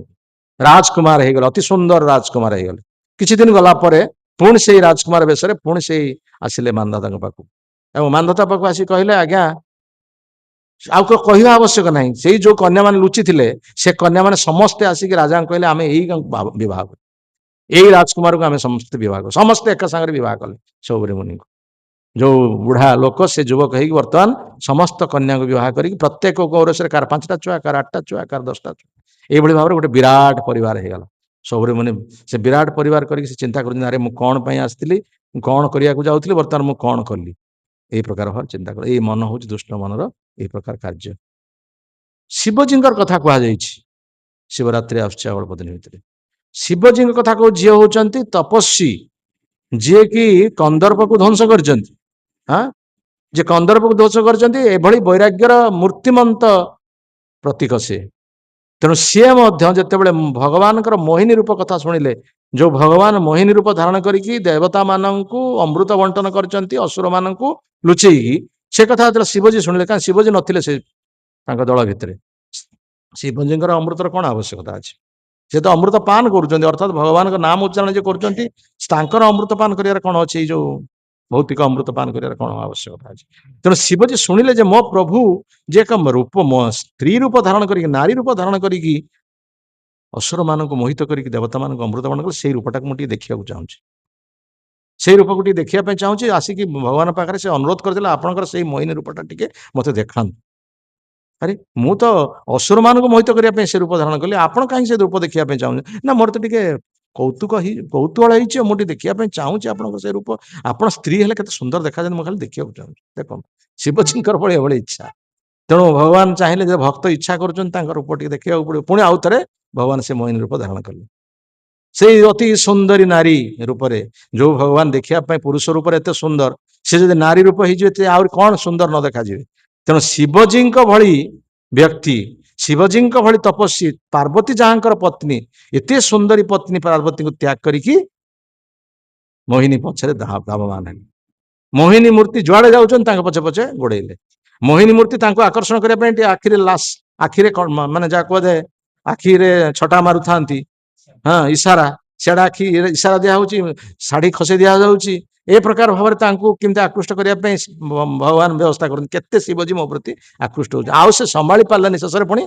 ରାଜକୁମାର ହେଇଗଲେ, ଅତି ସୁନ୍ଦର ରାଜକୁମାର ହେଇଗଲେ। କିଛି ଦିନ ଗଲା ପରେ ପୁଣି ସେଇ ରାଜକୁମାର ବେଶରେ ପୁଣି ସେଇ ଆସିଲେ ମାନ୍ଧାତାଙ୍କ ପାଖକୁ, ଏବଂ ମାନ୍ଧାତା ପାଖକୁ ଆସି କହିଲେ ଆଜ୍ଞା ଆଉ କହିବା ଆବଶ୍ୟକ ନାହିଁ, ସେଇ ଯୋଉ କନ୍ୟାମାନେ ଲୁଚିଥିଲେ ସେ କନ୍ୟାମାନେ ସମସ୍ତେ ଆସିକି ରାଜାଙ୍କୁ କହିଲେ ଆମେ ଏଇ ବିବାହ କରୁ, ଏଇ ରାଜକୁମାରକୁ ଆମେ ସମସ୍ତେ ବିବାହ କରୁ। ସମସ୍ତେ ଏକା ସାଙ୍ଗରେ ବିବାହ କଲେ ସୌବରୀ ମୁନିଙ୍କୁ। ଯୋଉ ବୁଢା ଲୋକ ସେ ଯୁବକ ହେଇକି ବର୍ତ୍ତମାନ ସମସ୍ତ କନ୍ୟାଙ୍କୁ ବିବାହ କରିକି ପ୍ରତ୍ୟେକ ଔରସରେ କାହାର 5ଟା ଛୁଆ, କାହାର 8ଟା ଛୁଆ, କାହାର 10ଟା ଛୁଆ, ଏଇଭଳି ଭାବରେ ଗୋଟେ ବିରାଟ ପରିବାର ହେଇଗଲା। ସୌବରୀ ମୁନି ସେ ବିରାଟ ପରିବାର କରିକି ସେ ଚିନ୍ତା କରୁଛନ୍ତି ଆରେ ମୁଁ କଣ ପାଇଁ ଆସିଥିଲି, ମୁଁ କଣ କରିବାକୁ ଯାଉଥିଲି, ବର୍ତ୍ତମାନ ମୁଁ କଣ କଲି। ଏଇ ପ୍ରକାର ଭାବରେ ଚିନ୍ତା କର। ଏଇ ମନ ହଉଛି ଦୁଷ୍ଟ ମନର ଏଇ ପ୍ରକାର କାର୍ଯ୍ୟ। ଶିବଜୀଙ୍କର କଥା କୁହାଯାଇଛି, ଶିବରାତ୍ରି ଆସୁଛି ଆଉ ଅଳ୍ପ ଦିନ ଭିତରେ। ଶିବଜୀଙ୍କ କଥା କହୁ ଝିଅ ହଉଛନ୍ତି ତପସ୍ୱୀ, ଯିଏକି କନ୍ଦର୍ପକୁ ଧ୍ୱଂସ କରିଛନ୍ତି। ଯେ କନ୍ଦର୍ପକୁ ଧ୍ୱଂସ କରିଛନ୍ତି, ଏଭଳି ବୈରାଗ୍ୟର ମୂର୍ତ୍ତିମନ୍ତ ପ୍ରତୀକ ସେ। ତେଣୁ ସିଏ ମଧ୍ୟ ଯେତେବେଳେ ଭଗବାନଙ୍କର ମୋହିନୀ ରୂପ କଥା ଶୁଣିଲେ, ଯୋଉ ଭଗବାନ ମୋହିନୀ ରୂପ ଧାରଣ କରିକି ଦେବତା ମାନଙ୍କୁ ଅମୃତ ବଣ୍ଟନ କରିଛନ୍ତି ଅସୁର ମାନଙ୍କୁ ଲୁଚେଇକି, ସେ କଥା ଯେତେବେଳେ ଶିବଜୀ ଶୁଣିଲେ, କାରଣ ଶିବଜୀ ନଥିଲେ ସେ ତାଙ୍କ ଦଳ ଭିତରେ, ଶିବଜୀଙ୍କର ଅମୃତର କଣ ଆବଶ୍ୟକତା ଅଛି? ସେ ତ ଅମୃତ ପାନ କରୁଛନ୍ତି, ଅର୍ଥାତ୍ ଭଗବାନଙ୍କ ନାମ ଉଚ୍ଚାରଣ ଯେ କରୁଛନ୍ତି, ତାଙ୍କର ଅମୃତ ପାନ କରିବାର କଣ ଅଛି? ଏଇ ଯୋଉ ଭୌତିକ ଅମୃତ ପାନ କରିବାର କଣ ଆବଶ୍ୟକତା ଅଛି? ତେଣୁ ଶିବଜୀ ଶୁଣିଲେ ଯେ ମୋ ପ୍ରଭୁ ଯେ ଏକ ରୂପ ସ୍ତ୍ରୀ ରୂପ ଧାରଣ କରିକି, ନାରୀ ରୂପ ଧାରଣ କରିକି ଅସୁର ମାନଙ୍କୁ ମୋହିତ କରିକି ଦେବତା ମାନଙ୍କୁ ଅମୃତ ପାନ କଲେ, ସେଇ ରୂପଟାକୁ ମୁଁ ଟିକେ ଦେଖିବାକୁ ଚାହୁଁଛି, ସେଇ ରୂପକୁ ଟିକେ ଦେଖିବା ପାଇଁ ଚାହୁଁଛି। ଆସିକି ଭଗବାନ ପାଖରେ ସେ ଅନୁରୋଧ କରିଦେଲେ ଆପଣଙ୍କର ସେଇ ମୋହିନୀ ରୂପଟା ଟିକେ ମତେ ଦେଖାନ୍ତୁ। ଆରେ ମୁଁ ତ ଅସୁର ମାନଙ୍କୁ ମୋହିତ କରିବା ପାଇଁ ସେ ରୂପ ଧାରଣ କଲି, ଆପଣ କାହିଁକି ସେ ରୂପ ଦେଖିବା ପାଇଁ ଚାହୁଁଛନ୍ତି? ନା ମୋର ତ ଟିକେ କୌତୁହଳ ହେଇଛି, ମୁଁ ଟିକେ ଦେଖିବା ପାଇଁ ଚାହୁଁଛି ଆପଣଙ୍କର ସେ ରୂପ। ଆପଣ ସ୍ତ୍ରୀ ହେଲେ କେତେ ସୁନ୍ଦର ଦେଖାଯାନ୍ତି, ମୁଁ ଖାଲି ଦେଖିବାକୁ ଚାହୁଁଛି। ଦେଖନ୍ତୁ ଶିବଜୀଙ୍କର ଭଳି ଏଭଳି ଇଚ୍ଛା। ତେଣୁ ଭଗବାନ ଚାହିଁଲେ ଯେ ଭକ୍ତ ଇଚ୍ଛା କରୁଛନ୍ତି ତାଙ୍କ ରୂପ ଟିକେ ଦେଖିବାକୁ ପଡିବ। ପୁଣି ଆଉ ଥରେ ଭଗବାନ ସେ ମୋହିନୀ ରୂପ ଧାରଣ କଲେ, ସେଇ ଅତି ସୁନ୍ଦରୀ ନାରୀ ରୂପରେ। ଯୋଉ ଭଗବାନ ଦେଖିବା ପାଇଁ ପୁରୁଷ ରୂପରେ ଏତେ ସୁନ୍ଦର, ସେ ଯଦି ନାରୀ ରୂପ ହେଇଯିବେ ଆହୁରି କଣ ସୁନ୍ଦର ନ ଦେଖାଯିବେ। ତେଣୁ ଶିବଜୀଙ୍କ ଭଳି ବ୍ୟକ୍ତି, ଶିବଜୀଙ୍କ ଭଳି ତପସ୍ୱୀ, ପାର୍ବତୀ ଯାହାଙ୍କର ପତ୍ନୀ, ଏତେ ସୁନ୍ଦରୀ ପତ୍ନୀ ପାର୍ବତୀଙ୍କୁ ତ୍ୟାଗ କରିକି ମୋହିନୀ ପଛରେ ଧାବମାନ ହେଲେ। ମୋହିନୀ ମୂର୍ତ୍ତି ଯୁଆଡେ ଯାଉଛନ୍ତି ତାଙ୍କ ପଛେ ପଛେ ଗୋଡେଇଲେ। ମୋହିନୀ ମୂର୍ତ୍ତି ତାଙ୍କୁ ଆକର୍ଷଣ କରିବା ପାଇଁ ଟିକେ ଆଖିରେ ମାନେ ଯାହା କୁହାଯାଏ ଆଖିରେ ଛଟା ମାରୁଥାନ୍ତି, ଇଶାରା, ସିଆଡେ ଆଖି ଇଶାରା ଦିଆହଉଛି, ଶାଢୀ ଖସେଇ ଦିଆଯାଉଛି। ଏ ପ୍ରକାର ଭାବରେ ତାଙ୍କୁ କେମିତି ଆକୃଷ୍ଟ କରିବା ପାଇଁ ଭଗବାନ ବ୍ୟବସ୍ଥା କରନ୍ତି। କେତେ ଶିବଜୀ ମୋ ପ୍ରତି ଆକୃଷ୍ଟ ହଉଛି, ଆଉ ସେ ସମ୍ଭାଳି ପାରିଲାନି, ଶେଷରେ ପୁଣି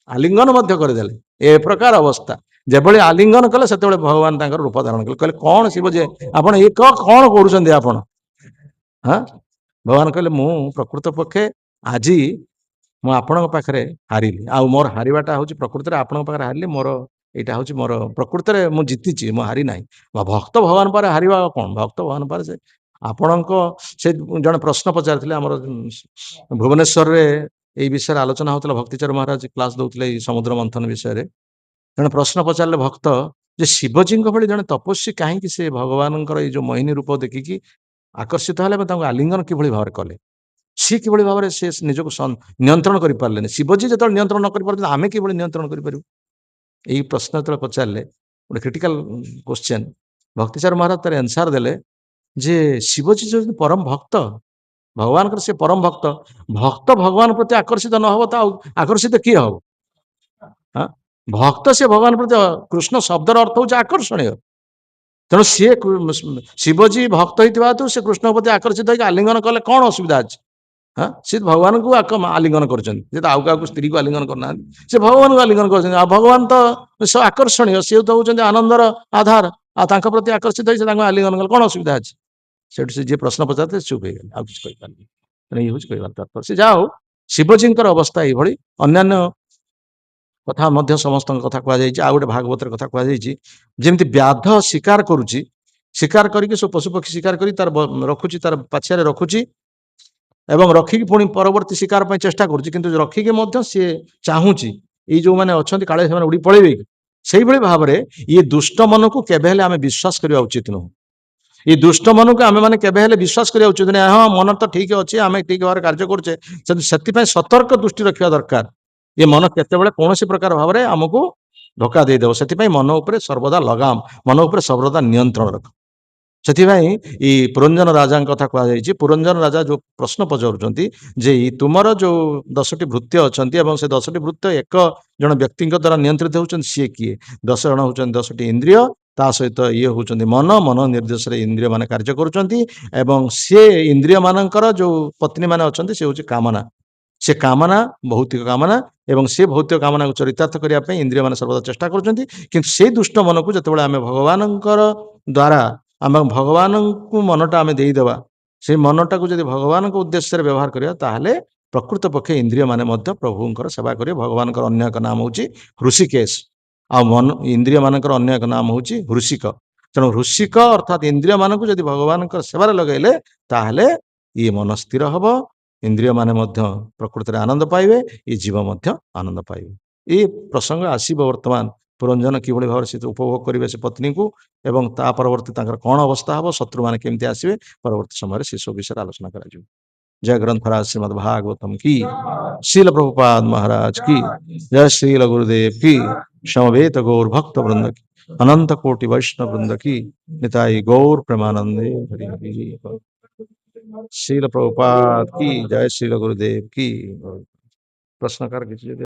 ଆଲିଙ୍ଗନ ମଧ୍ୟ କରିଦେଲେ। ଏ ପ୍ରକାର ଅବସ୍ଥା, ଯେଭଳି ଆଲିଙ୍ଗନ କଲେ ସେତେବେଳେ ଭଗବାନ ତାଙ୍କର ରୂପ ଧାରଣ କଲେ। କହିଲେ କଣ ଶିବଜୀ ଆପଣ ଏ କଣ କରୁଛନ୍ତି ଆପଣ? ଭଗବାନ କହିଲେ ମୁଁ ପ୍ରକୃତ ପକ୍ଷେ ଆଜି ମୁଁ ଆପଣଙ୍କ ପାଖରେ ହାରିଲି, ଆଉ ମୋର ହାରିବାଟା ହଉଛି ପ୍ରକୃତରେ ଆପଣଙ୍କ ପାଖରେ ହାରିଲି, ମୋର ଏଇଟା ହଉଛି ମୋର ପ୍ରକୃତରେ ମୁଁ ଜିତିଛି, ମୁଁ ହାରି ନାହିଁ। ଭକ୍ତ ଭଗବାନ ପାଖରେ ହାରିବା କଣ? ଭକ୍ତ ଭଗବାନ ପାଖରେ ସେ ଆପଣଙ୍କ ସେ ଜଣେ ପ୍ରଶ୍ନ ପଚାରିଥିଲେ ଆମର ଭୁବନେଶ୍ୱରରେ, ଏଇ ବିଷୟରେ ଆଲୋଚନା ହଉଥିଲା, ଭକ୍ତିଚର ମହାରାଜ କ୍ଲାସ ଦଉଥିଲେ ଏଇ ସମୁଦ୍ର ମନ୍ଥନ ବିଷୟରେ। ଜଣେ ପ୍ରଶ୍ନ ପଚାରିଲେ ଭକ୍ତ ଯେ ଶିବଜୀଙ୍କ ଭଳି ଜଣେ ତପସ୍ୱୀ କାହିଁକି ସେ ଭଗବାନଙ୍କର ଏଇ ଯୋଉ ମୋହିନୀ ରୂପ ଦେଖିକି ଆକର୍ଷିତ ହେଲେ ଏବଂ ତାଙ୍କୁ ଆଲିଙ୍ଗନ କିଭଳି ଭାବରେ କଲେ, ସିଏ କିଭଳି ଭାବରେ ସେ ନିଜକୁ ନିୟନ୍ତ୍ରଣ କରିପାରିଲେନି। ଶିବଜୀ ଯେତେବେଳେ ନିୟନ୍ତ୍ରଣ ନ କରିପାରୁଛନ୍ତି, ଆମେ କିଭଳି ନିୟନ୍ତ୍ରଣ କରିପାରିବୁ? ଏଇ ପ୍ରଶ୍ନ ଯେତେବେଳେ ପଚାରିଲେ, ଗୋଟେ କ୍ରିଟିକାଲ କ୍ୱେଶ୍ଚେନ୍, ଭକ୍ତିଚର ମହାରାଜ ତାର ଆନ୍ସାର ଦେଲେ ଯେ ଶିବଜୀ ଯଦି ପରମ ଭକ୍ତ, ଭଗବାନଙ୍କର ସେ ପରମ ଭକ୍ତ, ଭକ୍ତ ଭଗବାନ ପ୍ରତି ଆକର୍ଷିତ ନହବ ତ ଆଉ ଆକର୍ଷିତ କିଏ ହବ? ଭକ୍ତ ସେ ଭଗବାନ ପ୍ରତି, କୃଷ୍ଣ ଶବ୍ଦର ଅର୍ଥ ହଉଛି ଆକର୍ଷଣୀୟ। ତେଣୁ ସିଏ ଶିବଜୀ ଭକ୍ତ ହେଇଥିବା ହେତୁ ସେ କୃଷ୍ଣ ପ୍ରତି ଆକର୍ଷିତ ହେଇକି ଆଲିଙ୍ଗନ କଲେ, କଣ ଅସୁବିଧା ଅଛି? ସେ ଭଗବାନଙ୍କୁ ଆଲିଙ୍ଗନ କରୁଛନ୍ତି, ସେ ତ ଆଉ କାହାକୁ ସ୍ତ୍ରୀକୁ ଆଲିଙ୍ଗନ କରୁନାହାନ୍ତି, ସେ ଭଗବାନଙ୍କୁ ଆଲିଙ୍ଗନ କରୁଛନ୍ତି। ଆଉ ଭଗବାନ ତ ଆକର୍ଷଣୀୟ, ସିଏ ତ ହଉଛନ୍ତି ଆନନ୍ଦର ଆଧାର, ଆଉ ତାଙ୍କ ପ୍ରତି ଆକର୍ଷିତ ହେଇ ସେ ତାଙ୍କୁ ଆଲିଙ୍ଗନ କଲେ, କଣ ଅସୁବିଧା ଅଛି? ସେଠୁ ସେ ଯିଏ ପ୍ରଶ୍ନ ପଚାରିଥିଲେ ଚୁପ୍ ହେଇଗଲେ, ଆଉ କିଛି କହିପାରିଲେ। ଏଇ ହଉଛି କହିବାର ତାତ୍ପର୍ଯ୍ୟ। ସେ ଯାହା ହଉ ଶିବଜୀଙ୍କର ଅବସ୍ଥା ଏଇଭଳି। ଅନ୍ୟାନ୍ୟ କଥା ମଧ୍ୟ ସମସ୍ତଙ୍କ କଥା କୁହାଯାଇଛି। ଆଉ ଗୋଟେ ଭାଗବତର କଥା କୁହାଯାଇଛି, ଯେମିତି ବ୍ୟାଧ ଶିକାର କରୁଛି, ଶିକାର କରିକି ସବୁ ପଶୁପକ୍ଷୀ ଶିକାର କରି ତାର ରଖୁଛି, ତାର ପାଛିଆରେ ରଖୁଛି, ଏବଂ ରଖିକି ପୁଣି ପରବର୍ତ୍ତୀ ଶିକାର ପାଇଁ ଚେଷ୍ଟା କରୁଛି, କିନ୍ତୁ ରଖିକି ମଧ୍ୟ ସିଏ ଚାହୁଁଛି ଏଇ ଯୋଉମାନେ ଅଛନ୍ତି କାଳେ ସେମାନେ ଉଡି ପଳେଇବେ କି। ସେଇଭଳି ଭାବରେ ଇଏ ଦୁଷ୍ଟ ମନକୁ କେବେ ହେଲେ ଆମେ ବିଶ୍ୱାସ କରିବା ଉଚିତ ନୁହଁ। এই ଦୁଷ୍ଟ ମନକୁ ଆମେମାନେ କେବେ ହେଲେ ବିଶ୍ୱାସ କରିବା ଉଚିତ ନୁହେଁ। ହଁ ମନ ତ ଠିକ ଅଛି, ଆମେ ଠିକ ଭାବରେ କାର୍ଯ୍ୟ କରୁଛେ, ସେଥିପାଇଁ ସତର୍କ ଦୃଷ୍ଟି ରଖିବା ଦରକାର। ଏ ମନ କେତେବେଳେ କୌଣସି ପ୍ରକାର ଭାବରେ ଆମକୁ ଧୋକା ଦେଇଦେବ। ସେଥିପାଇଁ ମନ ଉପରେ ସର୍ବଦା ଲଗାମ, ମନ ଉପରେ ସର୍ବଦା ନିୟନ୍ତ୍ରଣ ରଖ। ସେଥିପାଇଁ ଏଇ ପୁରଞ୍ଜନ ରାଜାଙ୍କ କଥା କୁହାଯାଇଛି। ପୁରଞ୍ଜନ ରାଜା ଯୋଉ ପ୍ରଶ୍ନ ପଚାରୁଛନ୍ତି ଯେ ତୁମର ଯୋଉ 10ଟି ଭୃତ୍ୟ ଅଛନ୍ତି ଏବଂ ସେ 10ଟି ଭୃତ୍ୟ ଏକ ଜଣ ବ୍ୟକ୍ତିଙ୍କ ଦ୍ୱାରା ନିୟନ୍ତ୍ରିତ ହେଉଛନ୍ତି, ସିଏ କିଏ? 10 ଜଣ ହେଉଛନ୍ତି 10ଟି ଇନ୍ଦ୍ରିୟ, ତା ସହିତ ଇଏ ହେଉଛନ୍ତି ମନ, ମନ ନିର୍ଦ୍ଦେଶରେ ଇନ୍ଦ୍ରିୟ ମାନେ କାର୍ଯ୍ୟ କରୁଛନ୍ତି ଏବଂ ସେ ଇନ୍ଦ୍ରିୟ ମାନଙ୍କର ଯୋଉ ପତ୍ନୀ ମାନେ ଅଛନ୍ତି ସେ ହଉଛି କାମନା। ସେ କାମନା ଭୌତିକ କାମନା ଏବଂ ସେ ଭୌତିକ କାମନାକୁ ଚରିତାର୍ଥ କରିବା ପାଇଁ ଇନ୍ଦ୍ରିୟ ମାନେ ସର୍ବଦା ଚେଷ୍ଟା କରୁଛନ୍ତି। କିନ୍ତୁ ସେଇ ଦୁଷ୍ଟ ମନକୁ ଯେତେବେଳେ ଆମେ ଭଗବାନଙ୍କର ଦ୍ୱାରା ଆମେ ଭଗବାନଙ୍କୁ ମନଟା ଆମେ ଦେଇଦେବା, ସେଇ ମନଟାକୁ ଯଦି ଭଗବାନଙ୍କ ଉଦ୍ଦେଶ୍ୟରେ ବ୍ୟବହାର କରିବା, ତାହେଲେ ପ୍ରକୃତ ପକ୍ଷେ ଇନ୍ଦ୍ରିୟ ମାନେ ମଧ୍ୟ ପ୍ରଭୁଙ୍କର ସେବା କରିବେ। ଭଗବାନଙ୍କର ଅନ୍ୟ ଏକ ନାମ ହଉଛି ହୃଷିକେଶ, ଆଉ ମନ ଇନ୍ଦ୍ରିୟ ମାନଙ୍କର ଅନ୍ୟ ଏକ ନାମ ହଉଛି ହୃଷିକ। ତେଣୁ ହୃଷିକ ଅର୍ଥାତ୍ ଇନ୍ଦ୍ରିୟ ମାନଙ୍କୁ ଯଦି ଭଗବାନଙ୍କର ସେବାରେ ଲଗାଇଲେ, ତାହେଲେ ଇଏ ମନ ସ୍ଥିର ହବ, ଇନ୍ଦ୍ରିୟ ମାନେ ମଧ୍ୟ ପ୍ରକୃତିରେ ଆନନ୍ଦ ପାଇବେ, ଏ ଜୀବ ମଧ୍ୟ ଆନନ୍ଦ ପାଇବେ। ଏଇ ପ୍ରସଙ୍ଗ ଆସିବ ବର୍ତ୍ତମାନ ପୁରଞ୍ଜନ କିଭଳି ଭାବରେ ସେ ଉପଭୋଗ କରିବେ ସେ ପତ୍ନୀକୁ ଏବଂ ତା ପରବର୍ତ୍ତୀ ତାଙ୍କର କଣ ଅବସ୍ଥା ହବ, ଶତ୍ରୁମାନେ କେମିତି ଆସିବେ, ପରବର୍ତ୍ତୀ ସମୟରେ ସେ ସବୁ ବିଷୟରେ ଆଲୋଚନା କରାଯିବ। जय ग्रंथराज श्रीमद् भागवतम की, शील प्रभुपाद महाराज की, जय श्रील गुरुदेव की, समवेत गौर भक्त वृंद की, अनंत कोटि वैष्णव वृंद की, निताई गौर प्रेमानंदे हरि हरि। शील प्रभुपाद की जय, श्रील गुरुदेव की। प्रश्न कर